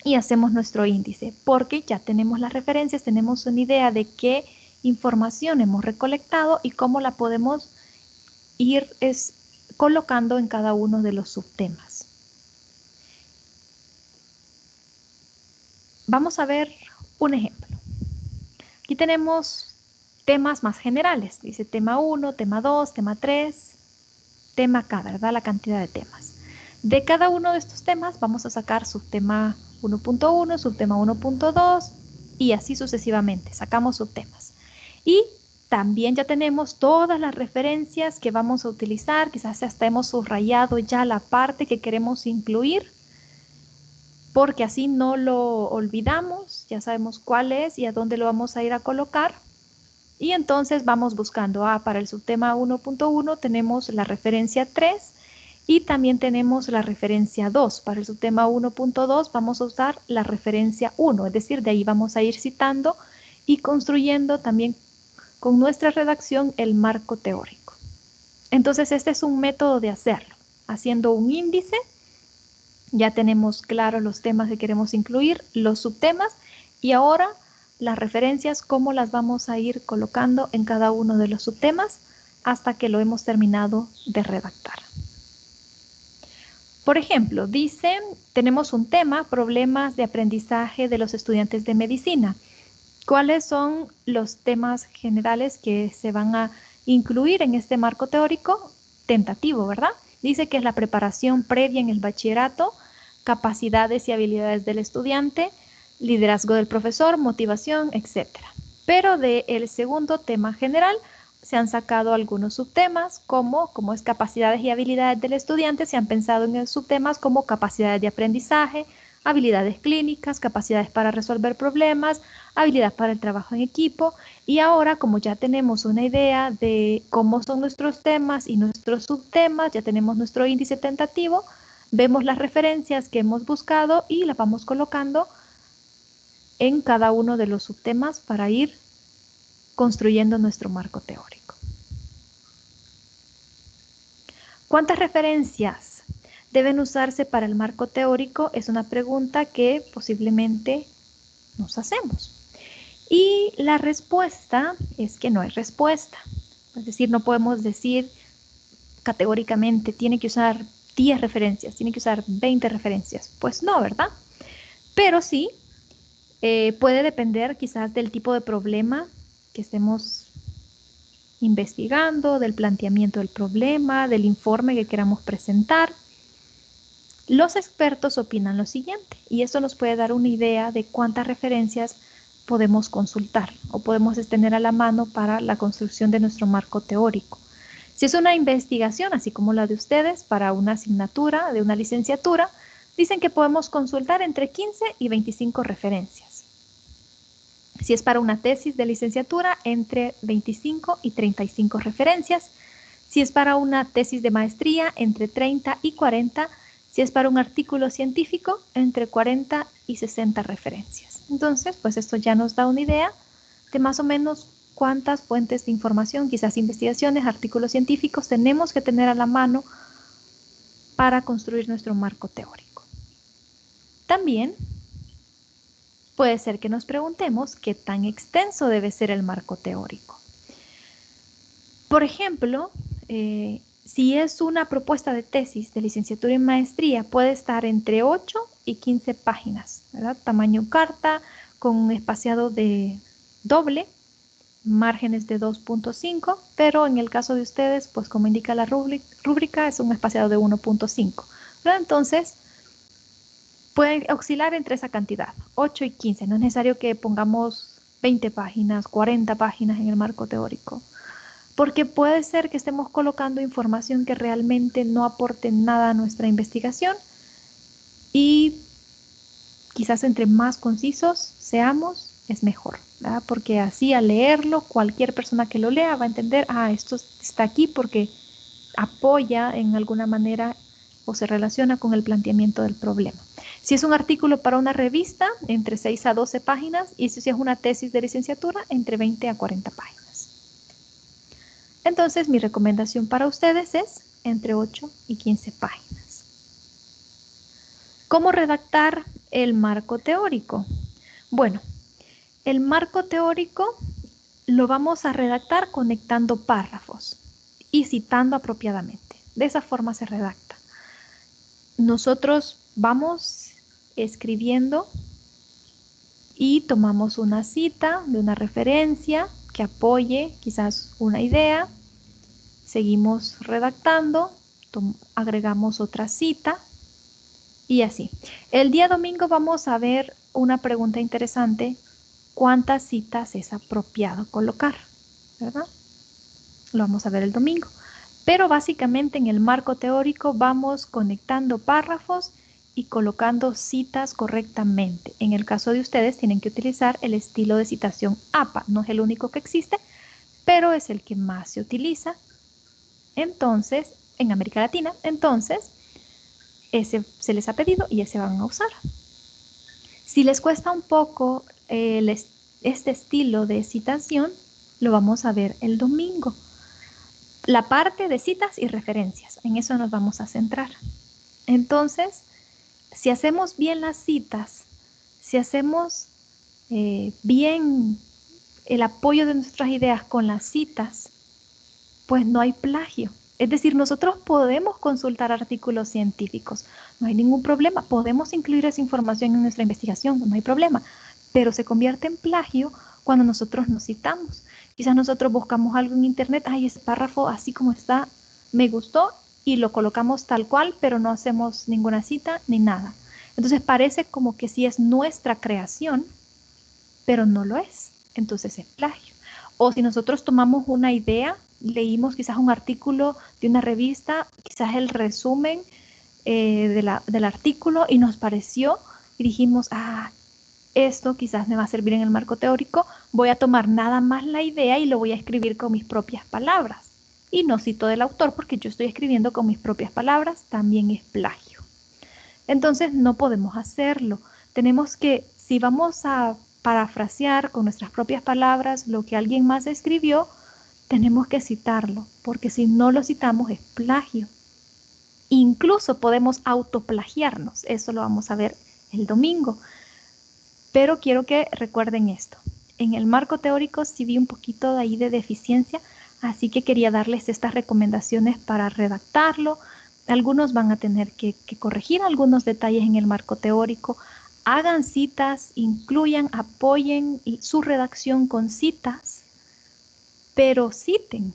A: y hacemos nuestro índice, porque ya tenemos las referencias, tenemos una idea de qué información hemos recolectado y cómo la podemos ir colocando en cada uno de los subtemas. Vamos a ver un ejemplo. Aquí tenemos temas más generales. Dice tema 1, tema 2, tema 3, tema K, ¿verdad? La cantidad de temas. De cada uno de estos temas vamos a sacar subtema 1.1, subtema 1.2 y así sucesivamente. Sacamos subtemas. Y también ya tenemos todas las referencias que vamos a utilizar. Quizás hasta hemos subrayado ya la parte que queremos incluir, porque así no lo olvidamos, ya sabemos cuál es y a dónde lo vamos a ir a colocar. Y entonces vamos buscando, para el subtema 1.1 tenemos la referencia 3 y también tenemos la referencia 2. Para el subtema 1.2 vamos a usar la referencia 1, es decir, de ahí vamos a ir citando y construyendo también con nuestra redacción el marco teórico. Entonces este es un método de hacerlo, haciendo un índice. Ya tenemos claros los temas que queremos incluir, los subtemas y ahora las referencias, cómo las vamos a ir colocando en cada uno de los subtemas hasta que lo hemos terminado de redactar. Por ejemplo, dice, tenemos un tema, problemas de aprendizaje de los estudiantes de medicina. ¿Cuáles son los temas generales que se van a incluir en este marco teórico tentativo, verdad? Dice que es la preparación previa en el bachillerato capacidades y habilidades del estudiante, liderazgo del profesor, motivación, etc. Pero del segundo tema general se han sacado algunos subtemas como es capacidades y habilidades del estudiante, se han pensado en subtemas como capacidades de aprendizaje, habilidades clínicas, capacidades para resolver problemas, habilidad para el trabajo en equipo. Y ahora, como ya tenemos una idea de cómo son nuestros temas y nuestros subtemas, ya tenemos nuestro índice tentativo, vemos las referencias que hemos buscado y las vamos colocando en cada uno de los subtemas para ir construyendo nuestro marco teórico. ¿Cuántas referencias deben usarse para el marco teórico? Es una pregunta que posiblemente nos hacemos. Y la respuesta es que no hay respuesta. Es decir, no podemos decir categóricamente, tiene que usar 10 referencias, tiene que usar 20 referencias. Pues no, ¿verdad? Pero sí, puede depender quizás del tipo de problema que estemos investigando, del planteamiento del problema, del informe que queramos presentar. Los expertos opinan lo siguiente, y eso nos puede dar una idea de cuántas referencias podemos consultar o podemos tener a la mano para la construcción de nuestro marco teórico. Si es una investigación, así como la de ustedes, para una asignatura de una licenciatura, dicen que podemos consultar entre 15 y 25 referencias. Si es para una tesis de licenciatura, entre 25 y 35 referencias. Si es para una tesis de maestría, entre 30 y 40. Si es para un artículo científico, entre 40 y 60 referencias. Entonces, pues esto ya nos da una idea de más o menos cuántas fuentes de información, quizás investigaciones, artículos científicos, tenemos que tener a la mano para construir nuestro marco teórico. También puede ser que nos preguntemos qué tan extenso debe ser el marco teórico. Por ejemplo, si es una propuesta de tesis de licenciatura y maestría, puede estar entre 8 y 15 páginas, ¿verdad? Tamaño carta, con un espaciado de doble, márgenes de 2.5, pero en el caso de ustedes, pues como indica la rúbrica, es un espaciado de 1.5. Entonces, pueden oscilar entre esa cantidad, 8 y 15. No es necesario que pongamos 20 páginas, 40 páginas en el marco teórico, porque puede ser que estemos colocando información que realmente no aporte nada a nuestra investigación y quizás entre más concisos seamos, es mejor, ¿verdad? Porque así al leerlo, cualquier persona que lo lea va a entender, esto está aquí porque apoya en alguna manera o se relaciona con el planteamiento del problema. Si es un artículo para una revista, entre 6 a 12 páginas, y si es una tesis de licenciatura, entre 20 a 40 páginas. Entonces, mi recomendación para ustedes es entre 8 y 15 páginas. ¿Cómo redactar el marco teórico? Bueno, el marco teórico lo vamos a redactar conectando párrafos y citando apropiadamente. De esa forma se redacta. Nosotros vamos escribiendo y tomamos una cita de una referencia que apoye quizás una idea, seguimos redactando, agregamos otra cita y así. El día domingo vamos a ver una pregunta interesante: ¿cuántas citas es apropiado colocar? ¿Verdad? Lo vamos a ver el domingo. Pero básicamente en el marco teórico vamos conectando párrafos y colocando citas correctamente. En el caso de ustedes tienen que utilizar el estilo de citación APA. No es el único que existe, pero es el que más se utiliza. Entonces, en América Latina, entonces, ese se les ha pedido y ese van a usar. Si les cuesta un poco este estilo de citación, lo vamos a ver el domingo. La parte de citas y referencias, en eso nos vamos a centrar. Entonces, si hacemos bien las citas, si hacemos bien el apoyo de nuestras ideas con las citas, pues no hay plagio. Es decir, nosotros podemos consultar artículos científicos, no hay ningún problema, podemos incluir esa información en nuestra investigación, no hay problema, pero se convierte en plagio cuando nosotros nos citamos. Quizás nosotros buscamos algo en internet, ese párrafo así como está, me gustó, y lo colocamos tal cual, pero no hacemos ninguna cita ni nada. Entonces parece como que sí es nuestra creación, pero no lo es. Entonces es plagio. O si nosotros tomamos una idea, leímos quizás un artículo de una revista, quizás el resumen del artículo y nos pareció y dijimos, esto quizás me va a servir en el marco teórico, voy a tomar nada más la idea y lo voy a escribir con mis propias palabras. Y no cito del autor porque yo estoy escribiendo con mis propias palabras, también es plagio. Entonces no podemos hacerlo. Tenemos que, si vamos a parafrasear con nuestras propias palabras lo que alguien más escribió, tenemos que citarlo, porque si no lo citamos es plagio. Incluso podemos autoplagiarnos, eso lo vamos a ver el domingo. Pero quiero que recuerden esto. En el marco teórico sí vi un poquito de ahí de deficiencia, así que quería darles estas recomendaciones para redactarlo. Algunos van a tener que corregir algunos detalles en el marco teórico. Hagan citas, incluyan, apoyen su redacción con citas, pero citen.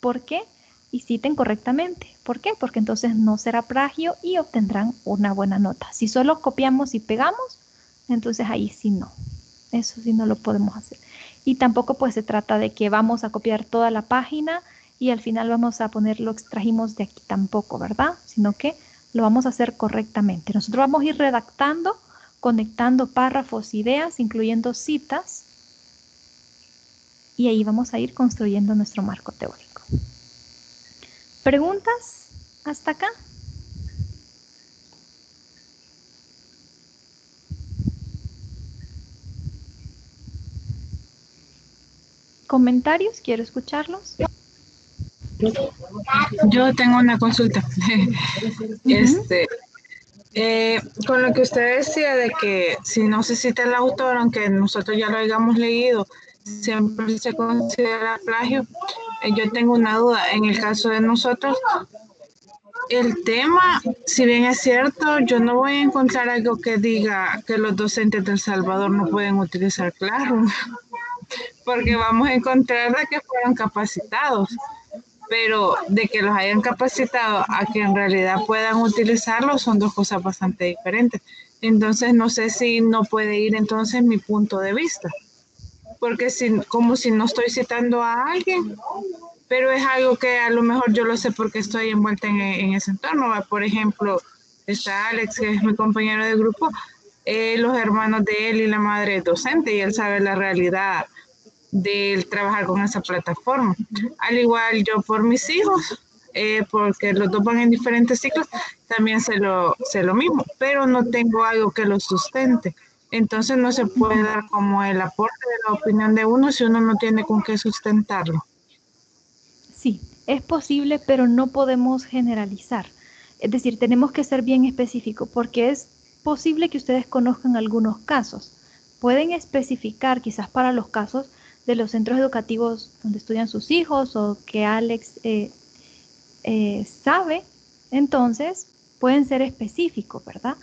A: ¿Por qué? Y citen correctamente. ¿Por qué? Porque entonces no será plagio y obtendrán una buena nota. Si solo copiamos y pegamos, entonces ahí sí no. Eso sí no lo podemos hacer. Y tampoco pues se trata de que vamos a copiar toda la página y al final vamos a poner lo extrajimos de aquí tampoco, ¿verdad? Sino que lo vamos a hacer correctamente. Nosotros vamos a ir redactando, conectando párrafos, ideas, incluyendo citas y ahí vamos a ir construyendo nuestro marco teórico. ¿Preguntas hasta acá? ¿Comentarios? Quiero escucharlos.
C: Yo tengo una consulta. Con lo que usted decía de que si no se cita el autor, aunque nosotros ya lo hayamos leído, siempre se considera plagio. Yo tengo una duda. En el caso de nosotros, el tema, si bien es cierto, yo no voy a encontrar algo que diga que los docentes de El Salvador no pueden utilizar Classroom, porque vamos a encontrar de que fueron capacitados, pero de que los hayan capacitado a que en realidad puedan utilizarlo son dos cosas bastante diferentes. Entonces no sé si no puede ir entonces mi punto de vista, porque como si no estoy citando a alguien, pero es algo que a lo mejor yo lo sé porque estoy envuelta en ese entorno. Por ejemplo, está Alex, que es mi compañero de grupo, los hermanos de él y la madre es docente y él sabe la realidad de trabajar con esa plataforma. Al igual yo por mis hijos, porque los dos van en diferentes ciclos, también sé lo mismo, pero no tengo algo que lo sustente. Entonces no se puede dar como el aporte de la opinión de uno si uno no tiene con qué sustentarlo.
A: Sí, es posible, pero no podemos generalizar. Es decir, tenemos que ser bien específicos porque es posible que ustedes conozcan algunos casos. Pueden especificar quizás para los casos de los centros educativos donde estudian sus hijos o que Alex sabe, entonces pueden ser específicos, ¿verdad?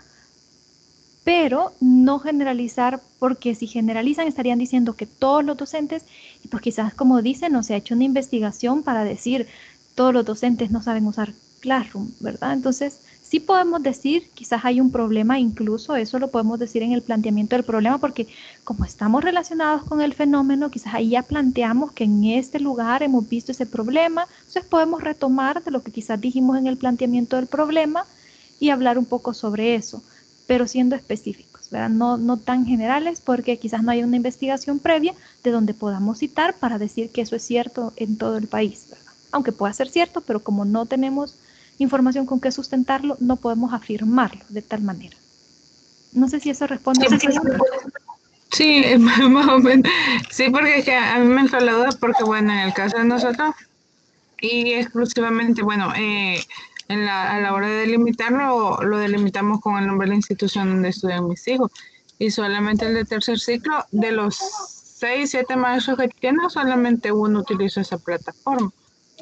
A: Pero no generalizar, porque si generalizan estarían diciendo que todos los docentes, y pues quizás como dicen, no se ha hecho una investigación para decir todos los docentes no saben usar Classroom, ¿verdad? Entonces sí podemos decir, quizás hay un problema, incluso eso lo podemos decir en el planteamiento del problema, porque como estamos relacionados con el fenómeno, quizás ahí ya planteamos que en este lugar hemos visto ese problema, entonces podemos retomar de lo que quizás dijimos en el planteamiento del problema y hablar un poco sobre eso, pero siendo específicos, ¿verdad? No tan generales, porque quizás no hay una investigación previa de donde podamos citar para decir que eso es cierto en todo el país, ¿verdad? Aunque pueda ser cierto, pero como no tenemos información con qué sustentarlo, no podemos afirmarlo de tal manera. No sé si eso responde a la pregunta.
C: Sí, más o menos. Sí, porque es que a mí me entró la duda porque, bueno, en el caso de nosotros, y exclusivamente, bueno, a la hora de delimitarlo, lo delimitamos con el nombre de la institución donde estudian mis hijos. Y solamente el de tercer ciclo, de los 6, 7 maestros que tiene, solamente uno utiliza esa plataforma.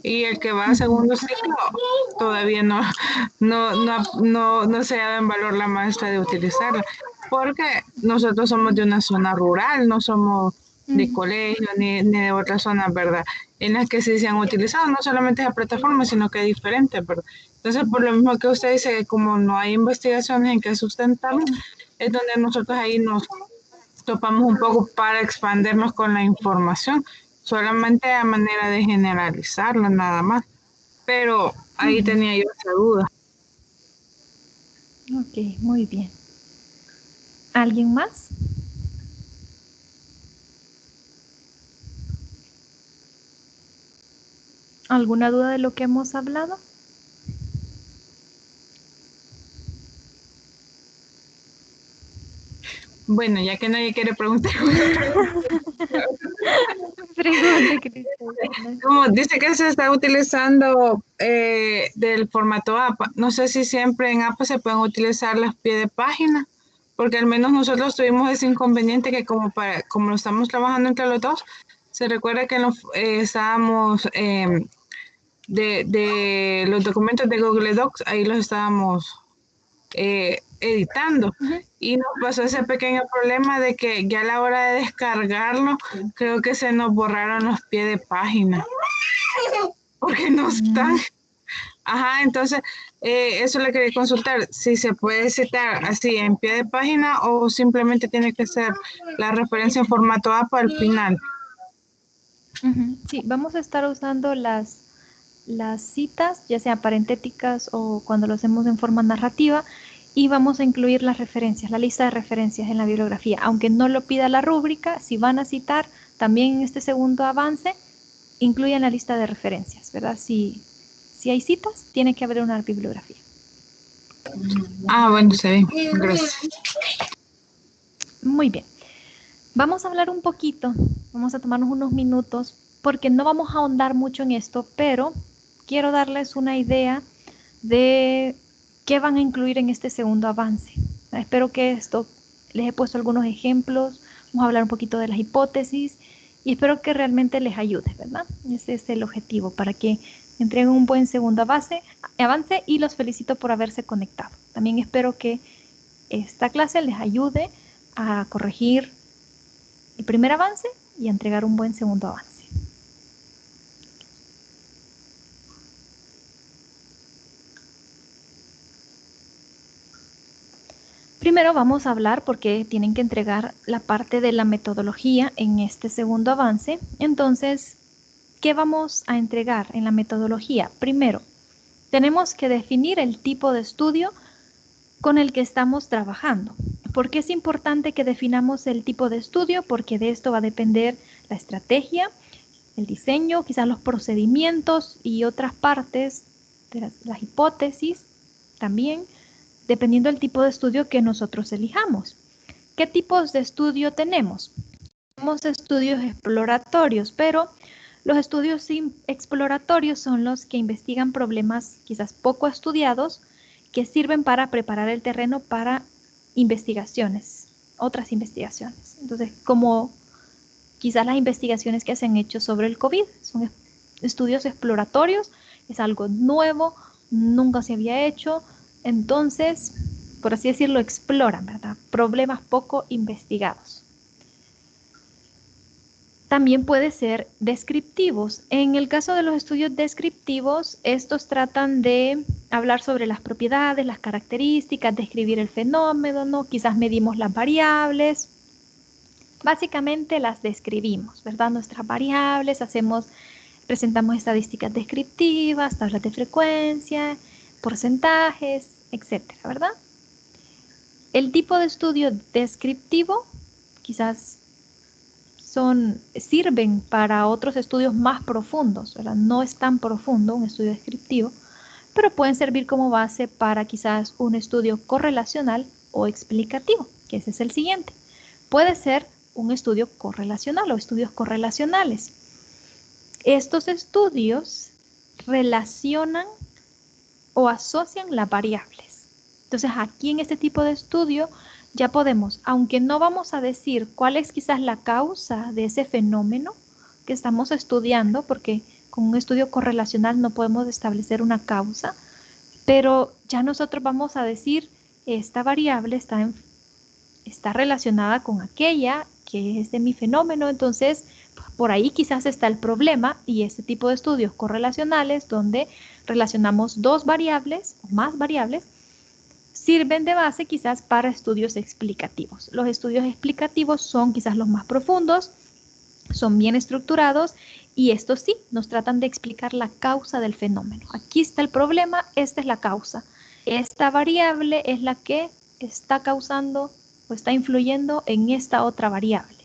C: Y el que va a segundo ciclo todavía no se ha dado en valor la maestra de utilizarla, porque nosotros somos de una zona rural, no somos de colegio ni de otras zonas, ¿verdad? En las que sí se han utilizado, no solamente esa plataforma, sino que diferentes, ¿verdad? Entonces, por lo mismo que usted dice, que como no hay investigaciones en que sustentarlo, es donde nosotros ahí nos topamos un poco para expandernos con la información, solamente a manera de generalizarla, nada más. Pero ahí tenía yo esa duda.
A: Ok, muy bien. ¿Alguien más? ¿Alguna duda de lo que hemos hablado?
C: Bueno, ya que nadie quiere preguntar.
A: Pregunte, Cristina.
C: Como dice que se está utilizando del formato APA, no sé si siempre en APA se pueden utilizar las pie de página, porque al menos nosotros tuvimos ese inconveniente que como lo estamos trabajando entre los dos, se recuerda que estábamos de los documentos de Google Docs, ahí los estábamos editando. Y nos pasó ese pequeño problema de que ya a la hora de descargarlo, creo que se nos borraron los pies de página. Porque no están. Ajá, entonces eso le quería consultar, si se puede citar así en pie de página o simplemente tiene que ser la referencia en formato APA al final.
A: Sí, vamos a estar usando las citas, ya sea parentéticas o cuando lo hacemos en forma narrativa, y vamos a incluir las referencias, la lista de referencias en la bibliografía. Aunque no lo pida la rúbrica, si van a citar también en este segundo avance, incluyan la lista de referencias, ¿verdad? Si hay citas, tiene que haber una bibliografía.
C: Bueno, sí, gracias.
A: Muy bien. Vamos a hablar un poquito, vamos a tomarnos unos minutos, porque no vamos a ahondar mucho en esto, pero quiero darles una idea de qué van a incluir en este segundo avance. Espero que esto, les he puesto algunos ejemplos, vamos a hablar un poquito de las hipótesis y espero que realmente les ayude, ¿verdad? Ese es el objetivo, para que entreguen un buen segundo avance y los felicito por haberse conectado. También espero que esta clase les ayude a corregir el primer avance y a entregar un buen segundo avance. Primero vamos a hablar porque tienen que entregar la parte de la metodología en este segundo avance. Entonces, ¿qué vamos a entregar en la metodología? Primero, tenemos que definir el tipo de estudio con el que estamos trabajando. ¿Por qué es importante que definamos el tipo de estudio? Porque de esto va a depender la estrategia, el diseño, quizás los procedimientos y otras partes de las hipótesis también, dependiendo del tipo de estudio que nosotros elijamos. ¿Qué tipos de estudio tenemos? Tenemos estudios exploratorios, pero los estudios exploratorios son los que investigan problemas quizás poco estudiados que sirven para preparar el terreno para investigaciones, otras investigaciones. Entonces, como quizás las investigaciones que se han hecho sobre el COVID, son estudios exploratorios, es algo nuevo, nunca se había hecho, entonces, por así decirlo, exploran, ¿verdad? Problemas poco investigados. También puede ser descriptivos. En el caso de los estudios descriptivos, estos tratan de hablar sobre las propiedades, las características, describir el fenómeno, ¿no? Quizás medimos las variables. Básicamente las describimos, ¿verdad? Nuestras variables, presentamos estadísticas descriptivas, tablas de frecuencia, porcentajes, etcétera, ¿verdad? El tipo de estudio descriptivo quizás sirven para otros estudios más profundos, ¿verdad? No es tan profundo un estudio descriptivo, pero pueden servir como base para quizás un estudio correlacional o explicativo, que ese es el siguiente. Puede ser un estudio correlacional o estudios correlacionales. Estos estudios relacionan o asocian las variables. Entonces, aquí en este tipo de estudio ya podemos, aunque no vamos a decir cuál es quizás la causa de ese fenómeno que estamos estudiando, porque con un estudio correlacional no podemos establecer una causa, pero ya nosotros vamos a decir esta variable está relacionada con aquella que es de mi fenómeno. Entonces, por ahí quizás está el problema, y este tipo de estudios correlacionales donde relacionamos dos variables o más variables sirven de base quizás para estudios explicativos. Los estudios explicativos son quizás los más profundos, son bien estructurados, y estos sí nos tratan de explicar la causa del fenómeno. Aquí está el problema, esta es la causa. Esta variable es la que está causando o está influyendo en esta otra variable.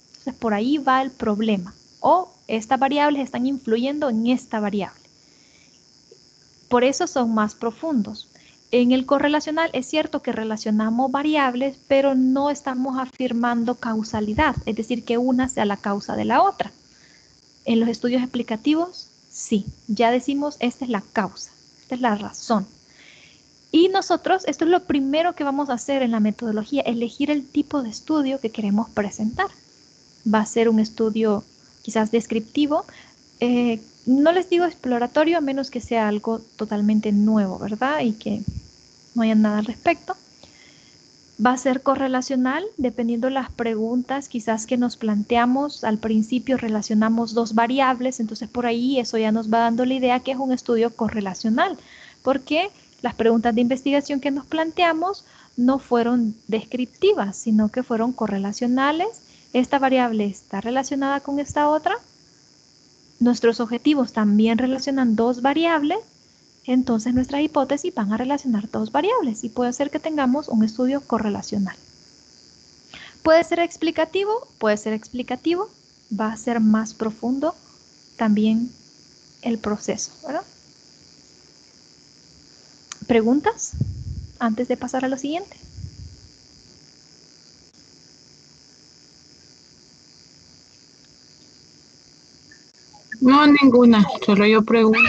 A: Entonces, por ahí va el problema. O estas variables están influyendo en esta variable. Por eso son más profundos. En el correlacional es cierto que relacionamos variables, pero no estamos afirmando causalidad, es decir, que una sea la causa de la otra. En los estudios explicativos, sí, ya decimos esta es la causa, esta es la razón. Y nosotros, esto es lo primero que vamos a hacer en la metodología, elegir el tipo de estudio que queremos presentar. Va a ser un estudio quizás descriptivo, no les digo exploratorio a menos que sea algo totalmente nuevo, ¿verdad? Y que no haya nada al respecto. Va a ser correlacional, dependiendo de las preguntas quizás que nos planteamos. Al principio relacionamos dos variables, entonces por ahí eso ya nos va dando la idea que es un estudio correlacional, porque las preguntas de investigación que nos planteamos no fueron descriptivas, sino que fueron correlacionales. Esta variable está relacionada con esta otra. Nuestros objetivos también relacionan dos variables, entonces nuestras hipótesis van a relacionar dos variables y puede ser que tengamos un estudio correlacional. Puede ser explicativo, va a ser más profundo también el proceso, ¿verdad? ¿Preguntas antes de pasar a lo siguiente?
C: No, ninguna, solo yo pregunto.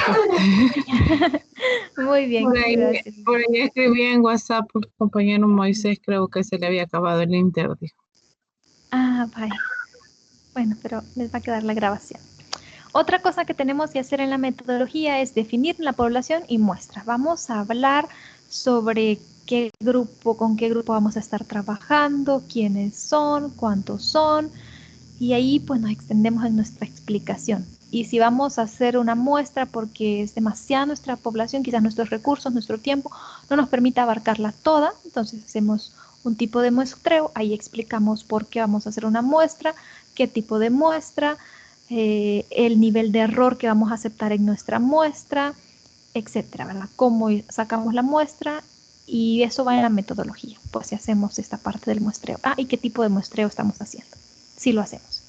A: Muy bien, gracias.
C: Por ahí escribí en WhatsApp al compañero Moisés, creo que se le había acabado el interview.
A: Ah, vaya. Bueno, pero les va a quedar la grabación. Otra cosa que tenemos que hacer en la metodología es definir la población y muestra. Vamos a hablar sobre qué grupo, con qué grupo vamos a estar trabajando, quiénes son, cuántos son, y ahí pues nos extendemos en nuestra explicación. Y si vamos a hacer una muestra porque es demasiada nuestra población, quizás nuestros recursos, nuestro tiempo no nos permita abarcarla toda, entonces hacemos un tipo de muestreo, ahí explicamos por qué vamos a hacer una muestra, qué tipo de muestra, el nivel de error que vamos a aceptar en nuestra muestra, etcétera, ¿verdad? Cómo sacamos la muestra, y eso va en la metodología, pues si hacemos esta parte del muestreo. Ah, y qué tipo de muestreo estamos haciendo, si lo hacemos.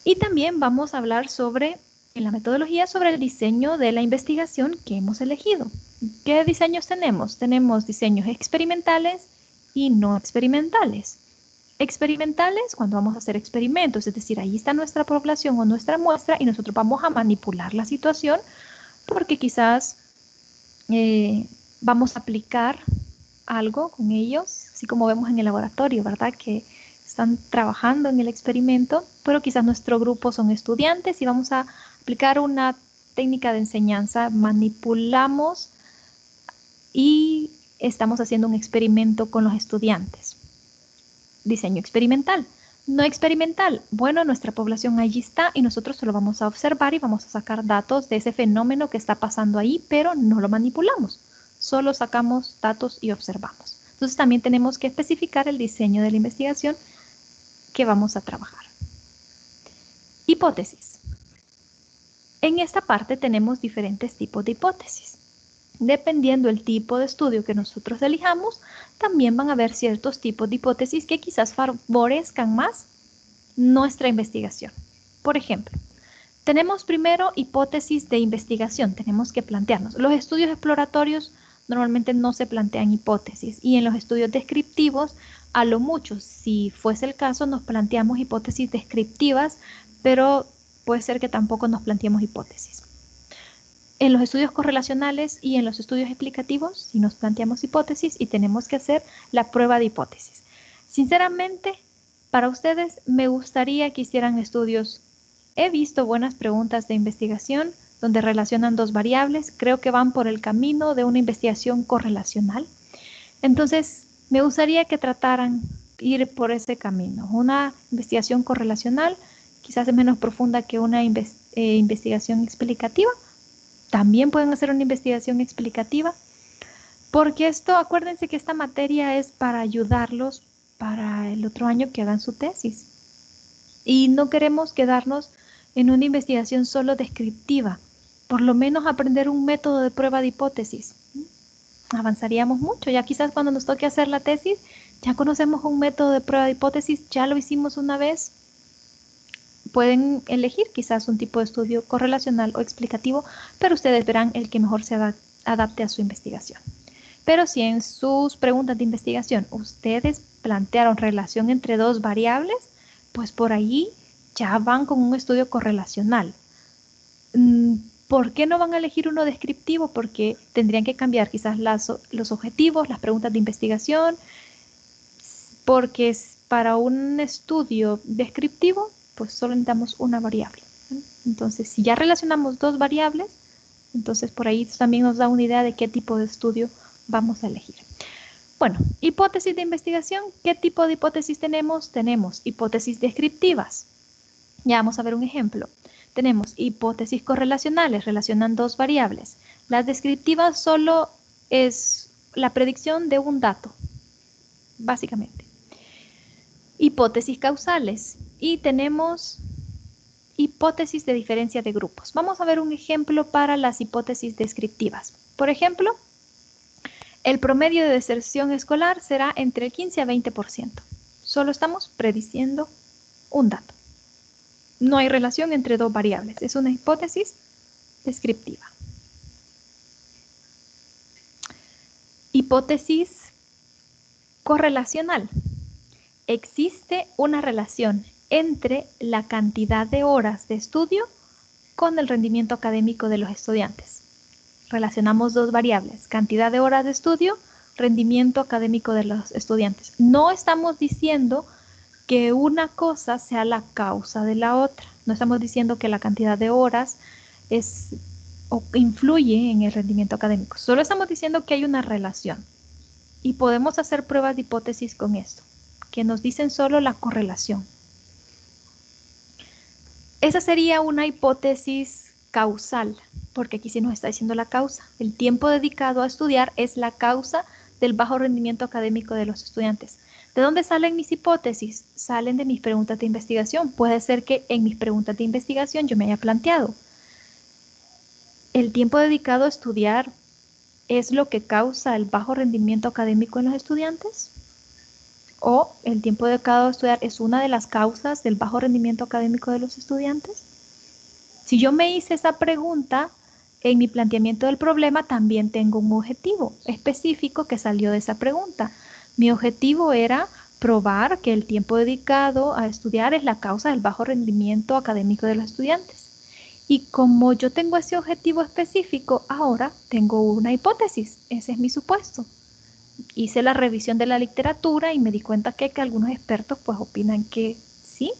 A: Y también vamos a hablar sobre, en la metodología, sobre el diseño de la investigación que hemos elegido. ¿Qué diseños tenemos? Tenemos diseños experimentales y no experimentales. Experimentales, cuando vamos a hacer experimentos, es decir, ahí está nuestra población o nuestra muestra y nosotros vamos a manipular la situación porque quizás vamos a aplicar algo con ellos, así como vemos en el laboratorio, ¿verdad? Que están trabajando en el experimento, pero quizás nuestro grupo son estudiantes y vamos a aplicar una técnica de enseñanza, manipulamos y estamos haciendo un experimento con los estudiantes. Diseño experimental. No experimental. Bueno, nuestra población allí está y nosotros solo vamos a observar y vamos a sacar datos de ese fenómeno que está pasando ahí, pero no lo manipulamos. Solo sacamos datos y observamos. Entonces también tenemos que especificar el diseño de la investigación que vamos a trabajar. Hipótesis. En esta parte tenemos diferentes tipos de hipótesis. Dependiendo del tipo de estudio que nosotros elijamos, también van a haber ciertos tipos de hipótesis que quizás favorezcan más nuestra investigación. Por ejemplo, tenemos primero hipótesis de investigación. Tenemos que plantearnos. Los estudios exploratorios normalmente no se plantean hipótesis y en los estudios descriptivos, a lo mucho, si fuese el caso, nos planteamos hipótesis descriptivas, pero puede ser que tampoco nos planteemos hipótesis. En los estudios correlacionales y en los estudios explicativos, si nos planteamos hipótesis y tenemos que hacer la prueba de hipótesis. Sinceramente, para ustedes me gustaría que hicieran estudios. He visto buenas preguntas de investigación donde relacionan dos variables. Creo que van por el camino de una investigación correlacional. Entonces, me gustaría que trataran ir por ese camino. Una investigación correlacional quizás es menos profunda que una investigación explicativa. También pueden hacer una investigación explicativa, porque esto, acuérdense que esta materia es para ayudarlos para el otro año que hagan su tesis. Y no queremos quedarnos en una investigación solo descriptiva, por lo menos aprender un método de prueba de hipótesis. Avanzaríamos mucho, ya quizás cuando nos toque hacer la tesis, ya conocemos un método de prueba de hipótesis, ya lo hicimos una vez. Pueden elegir quizás un tipo de estudio correlacional o explicativo, pero ustedes verán el que mejor se adapte a su investigación. Pero si en sus preguntas de investigación ustedes plantearon relación entre dos variables, pues por ahí ya van con un estudio correlacional. ¿Por qué no van a elegir uno descriptivo? Porque tendrían que cambiar quizás los objetivos, las preguntas de investigación, porque para un estudio descriptivo, pues solo necesitamos una variable. Entonces, si ya relacionamos dos variables, entonces por ahí también nos da una idea de qué tipo de estudio vamos a elegir. Bueno, hipótesis de investigación. ¿Qué tipo de hipótesis tenemos? Tenemos hipótesis descriptivas. Ya vamos a ver un ejemplo. Tenemos hipótesis correlacionales, relacionan dos variables. Las descriptivas solo es la predicción de un dato, básicamente. Hipótesis causales. Y tenemos hipótesis de diferencia de grupos. Vamos a ver un ejemplo para las hipótesis descriptivas. Por ejemplo, el promedio de deserción escolar será entre el 15 a 20%. Solo estamos prediciendo un dato. No hay relación entre dos variables. Es una hipótesis descriptiva. Hipótesis correlacional. Existe una relación entre la cantidad de horas de estudio con el rendimiento académico de los estudiantes. Relacionamos dos variables, cantidad de horas de estudio, rendimiento académico de los estudiantes. No estamos diciendo que una cosa sea la causa de la otra. No estamos diciendo que la cantidad de horas influye en el rendimiento académico. Solo estamos diciendo que hay una relación. Y podemos hacer pruebas de hipótesis con esto, que nos dicen solo la correlación. Esa sería una hipótesis causal, porque aquí sí nos está diciendo la causa. El tiempo dedicado a estudiar es la causa del bajo rendimiento académico de los estudiantes. ¿De dónde salen mis hipótesis? Salen de mis preguntas de investigación. Puede ser que en mis preguntas de investigación yo me haya planteado: ¿el tiempo dedicado a estudiar es lo que causa el bajo rendimiento académico en los estudiantes? ¿O el tiempo dedicado a estudiar es una de las causas del bajo rendimiento académico de los estudiantes? Si yo me hice esa pregunta, en mi planteamiento del problema también tengo un objetivo específico que salió de esa pregunta. Mi objetivo era probar que el tiempo dedicado a estudiar es la causa del bajo rendimiento académico de los estudiantes. Y como yo tengo ese objetivo específico, ahora tengo una hipótesis. Ese es mi supuesto. Hice la revisión de la literatura y me di cuenta que algunos expertos pues opinan que sí.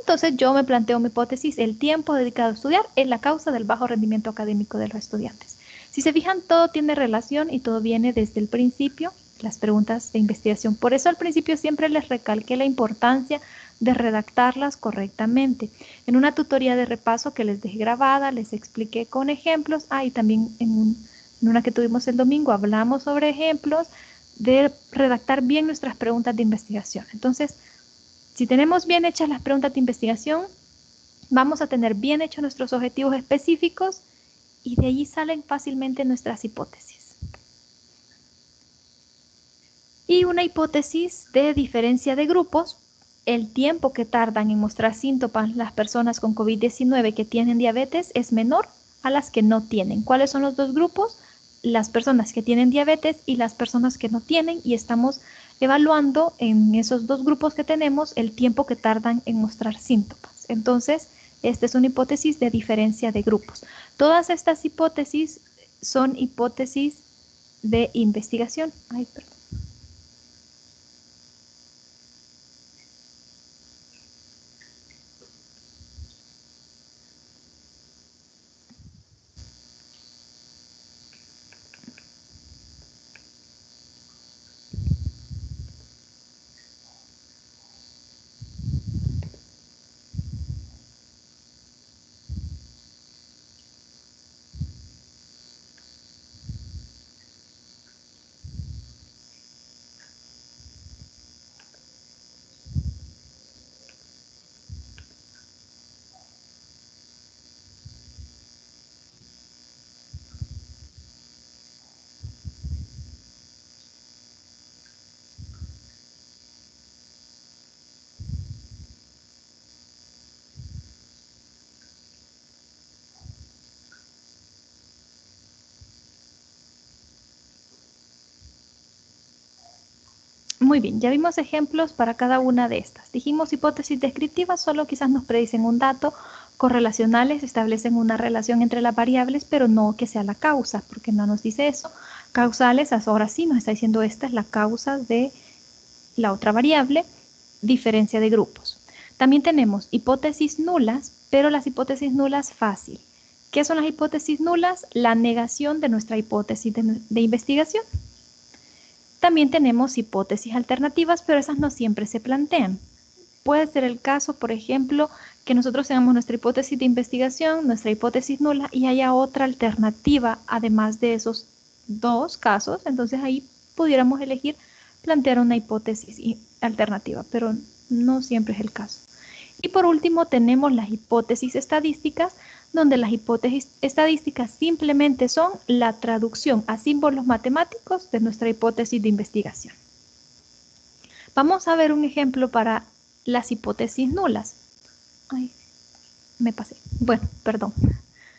A: Entonces yo me planteo mi hipótesis: el tiempo dedicado a estudiar es la causa del bajo rendimiento académico de los estudiantes. Si se fijan, todo tiene relación y todo viene desde el principio, las preguntas de investigación. Por eso al principio siempre les recalqué la importancia de redactarlas correctamente. En una tutoría de repaso que les dejé grabada, les expliqué con ejemplos. Y también en una que tuvimos el domingo hablamos sobre ejemplos de redactar bien nuestras preguntas de investigación. Entonces, si tenemos bien hechas las preguntas de investigación, vamos a tener bien hechos nuestros objetivos específicos y de allí salen fácilmente nuestras hipótesis. Y una hipótesis de diferencia de grupos: el tiempo que tardan en mostrar síntomas las personas con COVID-19 que tienen diabetes es menor a las que no tienen. ¿Cuáles son los dos grupos? Las personas que tienen diabetes y las personas que no tienen, y estamos evaluando en esos dos grupos que tenemos el tiempo que tardan en mostrar síntomas. Entonces, esta es una hipótesis de diferencia de grupos. Todas estas hipótesis son hipótesis de investigación. Perdón. Muy bien, ya vimos ejemplos para cada una de estas. Dijimos hipótesis descriptivas, solo quizás nos predicen un dato. Correlacionales establecen una relación entre las variables, pero no que sea la causa, porque no nos dice eso. Causales, ahora sí nos está diciendo esta es la causa de la otra variable, diferencia de grupos. También tenemos hipótesis nulas, pero las hipótesis nulas fácil. ¿Qué son las hipótesis nulas? La negación de nuestra hipótesis de investigación. También tenemos hipótesis alternativas, pero esas no siempre se plantean. Puede ser el caso, por ejemplo, que nosotros tengamos nuestra hipótesis de investigación, nuestra hipótesis nula y haya otra alternativa además de esos dos casos. Entonces ahí pudiéramos elegir plantear una hipótesis alternativa, pero no siempre es el caso. Y por último tenemos las hipótesis estadísticas, donde las hipótesis estadísticas simplemente son la traducción a símbolos matemáticos de nuestra hipótesis de investigación. Vamos a ver un ejemplo para las hipótesis nulas. Ay, me pasé. Bueno, perdón.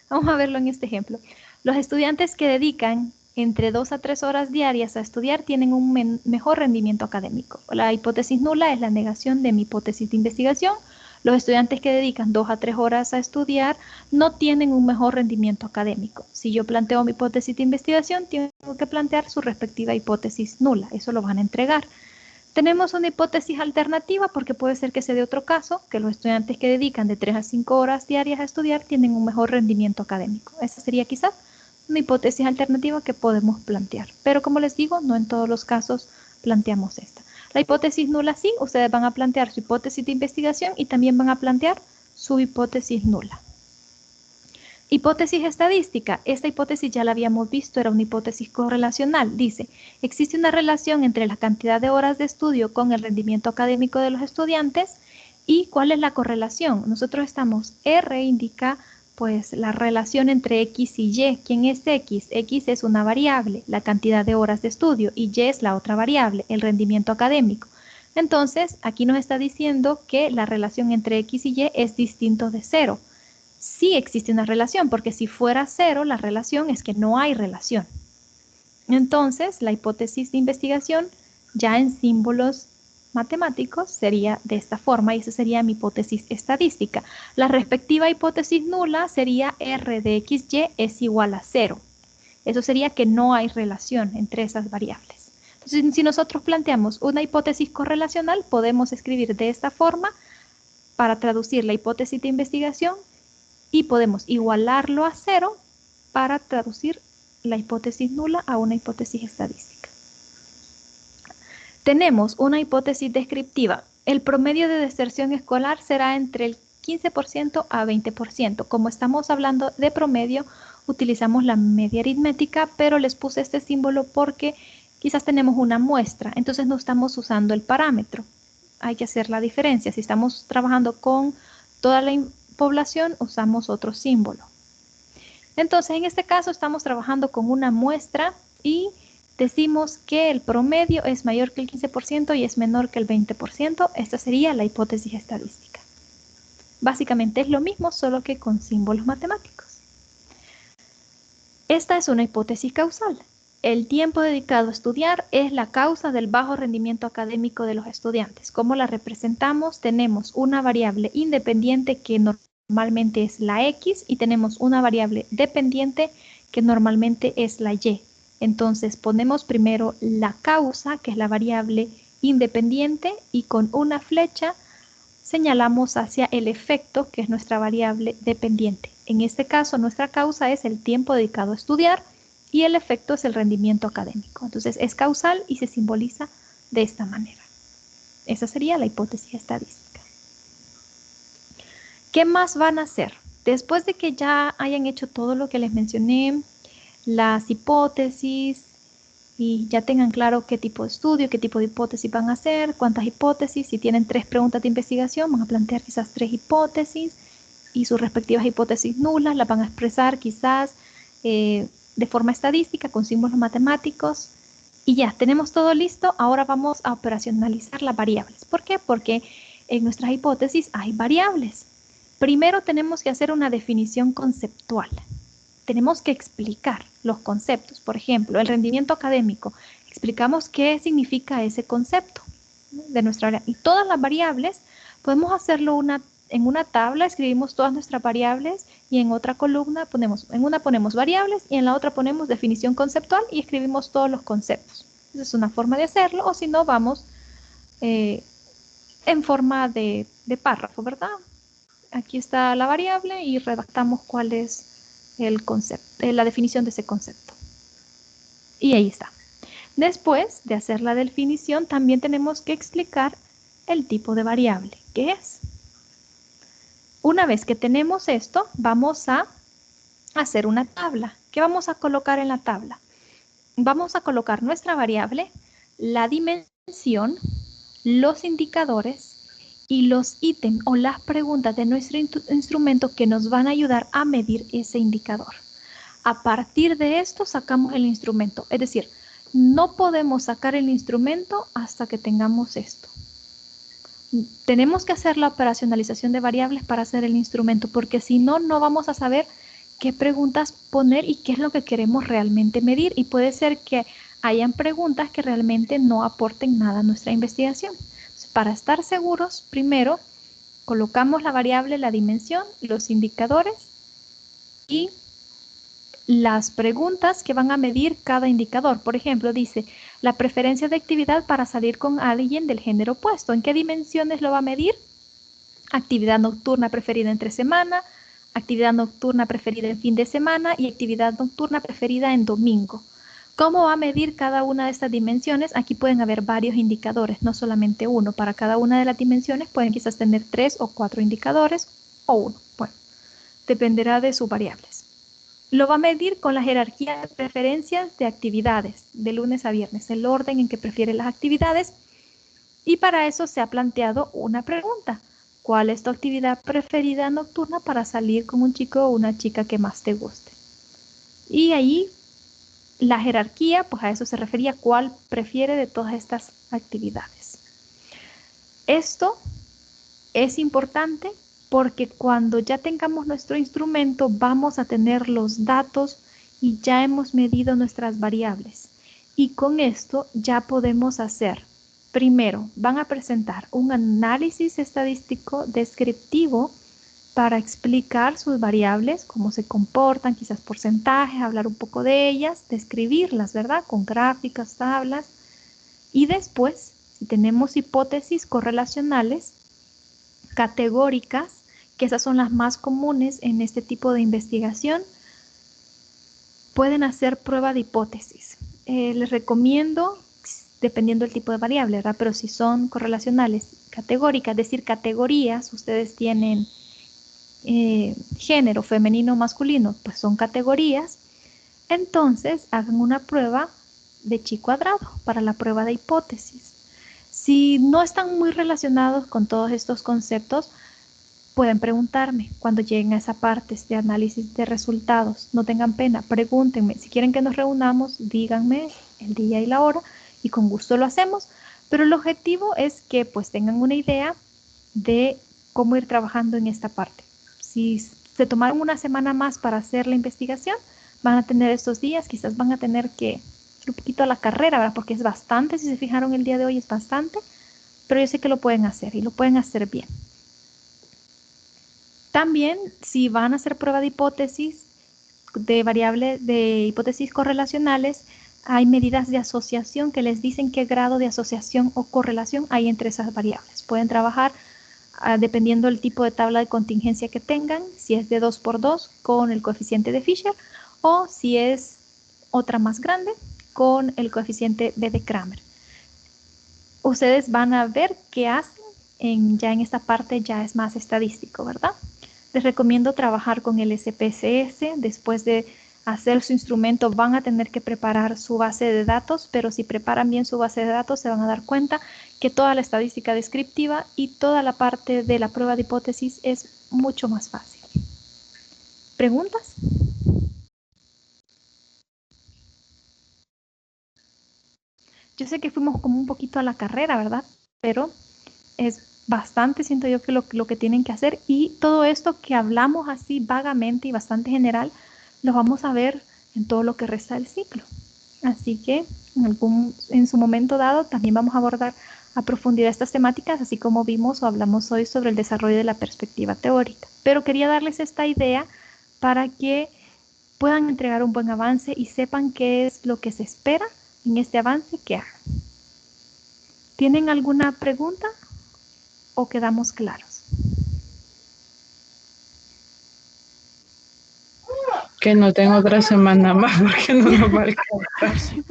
A: Vamos a verlo en este ejemplo. Los estudiantes que dedican entre 2 a 3 horas diarias a estudiar tienen un mejor rendimiento académico. La hipótesis nula es la negación de mi hipótesis de investigación. Los estudiantes que dedican 2 a 3 horas a estudiar no tienen un mejor rendimiento académico. Si yo planteo mi hipótesis de investigación, tengo que plantear su respectiva hipótesis nula. Eso lo van a entregar. Tenemos una hipótesis alternativa porque puede ser que sea de otro caso, que los estudiantes que dedican de 3 a 5 horas diarias a estudiar tienen un mejor rendimiento académico. Esa sería quizás una hipótesis alternativa que podemos plantear. Pero como les digo, no en todos los casos planteamos esta. La hipótesis nula sí, ustedes van a plantear su hipótesis de investigación y también van a plantear su hipótesis nula. Hipótesis estadística. Esta hipótesis ya la habíamos visto, era una hipótesis correlacional. Dice, existe una relación entre la cantidad de horas de estudio con el rendimiento académico de los estudiantes. ¿Y cuál es la correlación? Nosotros estamos, R indica pues la relación entre X y Y. ¿Quién es X? X es una variable, la cantidad de horas de estudio, y Y es la otra variable, el rendimiento académico. Entonces, aquí nos está diciendo que la relación entre X y Y es distinto de 0. Sí existe una relación, porque si fuera 0, la relación es que no hay relación. Entonces, la hipótesis de investigación, ya en símbolos matemáticos, sería de esta forma, y esa sería mi hipótesis estadística. La respectiva hipótesis nula sería R de XY es igual a 0. Eso sería que no hay relación entre esas variables. Entonces, si nosotros planteamos una hipótesis correlacional, podemos escribir de esta forma para traducir la hipótesis de investigación y podemos igualarlo a 0 para traducir la hipótesis nula a una hipótesis estadística. Tenemos una hipótesis descriptiva. El promedio de deserción escolar será entre el 15% a 20%. Como estamos hablando de promedio, utilizamos la media aritmética, pero les puse este símbolo porque quizás tenemos una muestra, entonces no estamos usando el parámetro. Hay que hacer la diferencia. Si estamos trabajando con toda la población, usamos otro símbolo. Entonces, en este caso estamos trabajando con una muestra y decimos que el promedio es mayor que el 15% y es menor que el 20%. Esta sería la hipótesis estadística. Básicamente es lo mismo, solo que con símbolos matemáticos. Esta es una hipótesis causal. El tiempo dedicado a estudiar es la causa del bajo rendimiento académico de los estudiantes. ¿Cómo la representamos? Tenemos una variable independiente que normalmente es la X y tenemos una variable dependiente que normalmente es la Y. Entonces ponemos primero la causa, que es la variable independiente, y con una flecha señalamos hacia el efecto, que es nuestra variable dependiente. En este caso, nuestra causa es el tiempo dedicado a estudiar y el efecto es el rendimiento académico. Entonces es causal y se simboliza de esta manera. Esa sería la hipótesis estadística. ¿Qué más van a hacer? Después de que ya hayan hecho todo lo que les mencioné, las hipótesis, y ya tengan claro qué tipo de estudio, qué tipo de hipótesis van a hacer, cuántas hipótesis, si tienen 3 preguntas de investigación, van a plantear quizás 3 hipótesis y sus respectivas hipótesis nulas las van a expresar quizás de forma estadística con símbolos matemáticos. Y ya, tenemos todo listo. Ahora vamos a operacionalizar las variables. ¿Por qué? Porque en nuestras hipótesis hay variables. Primero tenemos que hacer una definición conceptual. Tenemos que explicar los conceptos. Por ejemplo, el rendimiento académico Explicamos qué significa ese concepto de nuestra variable. Y todas las variables podemos hacerlo en una tabla, escribimos todas nuestras variables y en otra columna ponemos variables y en la otra ponemos definición conceptual y escribimos todos los conceptos. Esa es una forma de hacerlo, o si no, vamos en forma de párrafo, ¿verdad? Aquí está la variable y redactamos cuál es el concepto, la definición de ese concepto. Y ahí está. Después de hacer la definición, también tenemos que explicar el tipo de variable, ¿qué es? Una vez que tenemos esto, vamos a hacer una tabla. ¿Qué vamos a colocar en la tabla? Vamos a colocar nuestra variable, la dimensión, los indicadores y los ítems o las preguntas de nuestro instrumento que nos van a ayudar a medir ese indicador. A partir de esto sacamos el instrumento, es decir, no podemos sacar el instrumento hasta que tengamos esto. Tenemos que hacer la operacionalización de variables para hacer el instrumento, porque si no, no vamos a saber qué preguntas poner y qué es lo que queremos realmente medir. Y puede ser que hayan preguntas que realmente no aporten nada a nuestra investigación. Entonces, para estar seguros, primero colocamos la variable, la dimensión, los indicadores y las preguntas que van a medir cada indicador. Por ejemplo, dice la preferencia de actividad para salir con alguien del género opuesto. ¿En qué dimensiones lo va a medir? Actividad nocturna preferida entre semana, actividad nocturna preferida en fin de semana y actividad nocturna preferida en domingo. ¿Cómo va a medir cada una de estas dimensiones? Aquí pueden haber varios indicadores, no solamente uno. Para cada una de las dimensiones pueden quizás tener 3 o 4 indicadores o uno. Bueno, dependerá de sus variables. Lo va a medir con la jerarquía de preferencias de actividades, de lunes a viernes, el orden en que prefiere las actividades. Y para eso se ha planteado una pregunta. ¿Cuál es tu actividad preferida nocturna para salir con un chico o una chica que más te guste? Y ahí la jerarquía, pues a eso se refería, cuál prefiere de todas estas actividades. Esto es importante porque cuando ya tengamos nuestro instrumento vamos a tener los datos y ya hemos medido nuestras variables. Y con esto ya podemos hacer, primero, van a presentar un análisis estadístico descriptivo para explicar sus variables, cómo se comportan, quizás porcentajes, hablar un poco de ellas, describirlas, ¿verdad? Con gráficas, tablas. Y después, si tenemos hipótesis correlacionales, categóricas, que esas son las más comunes en este tipo de investigación, pueden hacer prueba de hipótesis. Les recomiendo, dependiendo del tipo de variable, ¿verdad? Pero si son correlacionales categóricas, es decir, categorías, ustedes tienen género, femenino, masculino, pues son categorías, entonces hagan una prueba de chi cuadrado para la prueba de hipótesis. Si no están muy relacionados con todos estos conceptos, pueden preguntarme cuando lleguen a esa parte de análisis de resultados. No tengan pena, pregúntenme. Si quieren que nos reunamos, díganme el día y la hora y con gusto lo hacemos. Pero el objetivo es que pues tengan una idea de cómo ir trabajando en esta parte. Si se tomaron una semana más para hacer la investigación, van a tener estos días, quizás van a tener que ir un poquito a la carrera, ¿verdad? Porque es bastante, si se fijaron el día de hoy es bastante, pero yo sé que lo pueden hacer y lo pueden hacer bien. También, si van a hacer prueba de hipótesis, de variables, de hipótesis correlacionales, hay medidas de asociación que les dicen qué grado de asociación o correlación hay entre esas variables. Pueden trabajar dependiendo del tipo de tabla de contingencia que tengan, si es de 2×2 con el coeficiente de Fisher o si es otra más grande con el coeficiente B de Kramer. Ustedes van a ver qué hacen, ya en esta parte ya es más estadístico, ¿verdad? Les recomiendo trabajar con el SPSS. Después de hacer su instrumento van a tener que preparar su base de datos, pero si preparan bien su base de datos se van a dar cuenta que toda la estadística descriptiva y toda la parte de la prueba de hipótesis es mucho más fácil. ¿Preguntas? Yo sé que fuimos como un poquito a la carrera, ¿verdad? Pero es bastante, siento yo, que lo que tienen que hacer, y todo esto que hablamos así vagamente y bastante general, lo vamos a ver en todo lo que resta del ciclo. Así que En su momento dado también vamos a abordar a profundidad estas temáticas, así como vimos o hablamos hoy sobre el desarrollo de la perspectiva teórica. Pero quería darles esta idea para que puedan entregar un buen avance y sepan qué es lo que se espera en este avance que hagan. ¿Tienen alguna pregunta o quedamos claros?
C: Que no tengo otra semana más porque no nos va a alcanzar.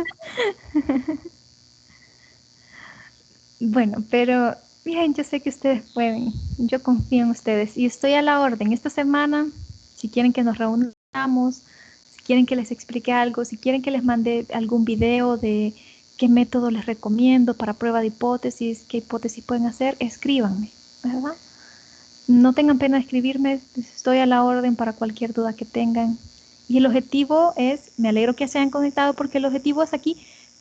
A: Bueno, pero bien, yo sé que ustedes pueden. Yo confío en ustedes y estoy a la orden. Esta semana, si quieren que nos reunamos, si quieren que les explique algo, si quieren que les mande algún video de qué método les recomiendo para prueba de hipótesis, qué hipótesis pueden hacer, escríbanme, ¿verdad? No tengan pena de escribirme, estoy a la orden para cualquier duda que tengan. Y el objetivo es, me alegro que se hayan conectado porque el objetivo es aquí,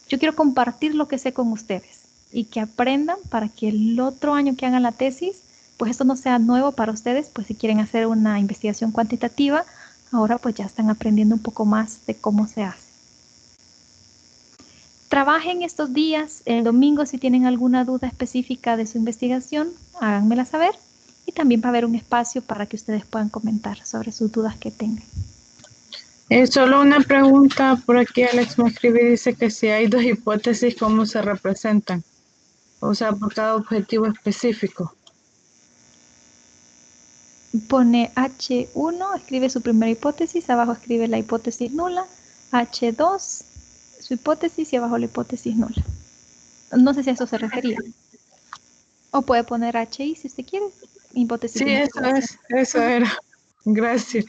A: yo quiero compartir lo que sé con ustedes y que aprendan para que el otro año que hagan la tesis, pues esto no sea nuevo para ustedes, pues si quieren hacer una investigación cuantitativa, ahora pues ya están aprendiendo un poco más de cómo se hace. Trabajen estos días, el domingo si tienen alguna duda específica de su investigación, háganmela saber y también va a haber un espacio para que ustedes puedan comentar sobre sus dudas que tengan.
C: Solo una pregunta por aquí, Alex me escribe y dice que si hay dos hipótesis, ¿cómo se representan? O sea, por cada objetivo específico.
A: Pone H1, escribe su primera hipótesis, abajo escribe la hipótesis nula, H2, su hipótesis y abajo la hipótesis nula. No sé si a eso se refería. O puede poner HI si usted quiere. Hipótesis
C: Sí, eso era. Gracias.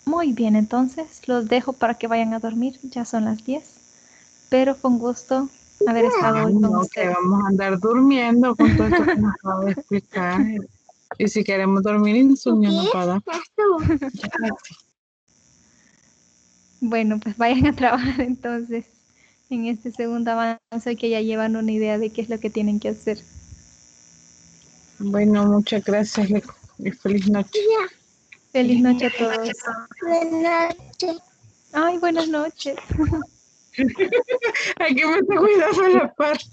A: Muy bien, entonces los dejo para que vayan a dormir. Ya son las 10. Pero fue un gusto haber estado hoy con
C: No, que
A: ustedes.
C: vamos a andar durmiendo con todo esto que nos acaba de explicar. Y si queremos dormir, insomnio no para.
A: Bueno, pues vayan a trabajar entonces en este segundo avance que ya llevan una idea de qué es lo que tienen que hacer.
C: Bueno, muchas gracias y feliz noche.
A: Feliz noche a todos.
B: Buenas noches.
A: Ay, buenas noches.
C: Aquí me está cuidando la paz.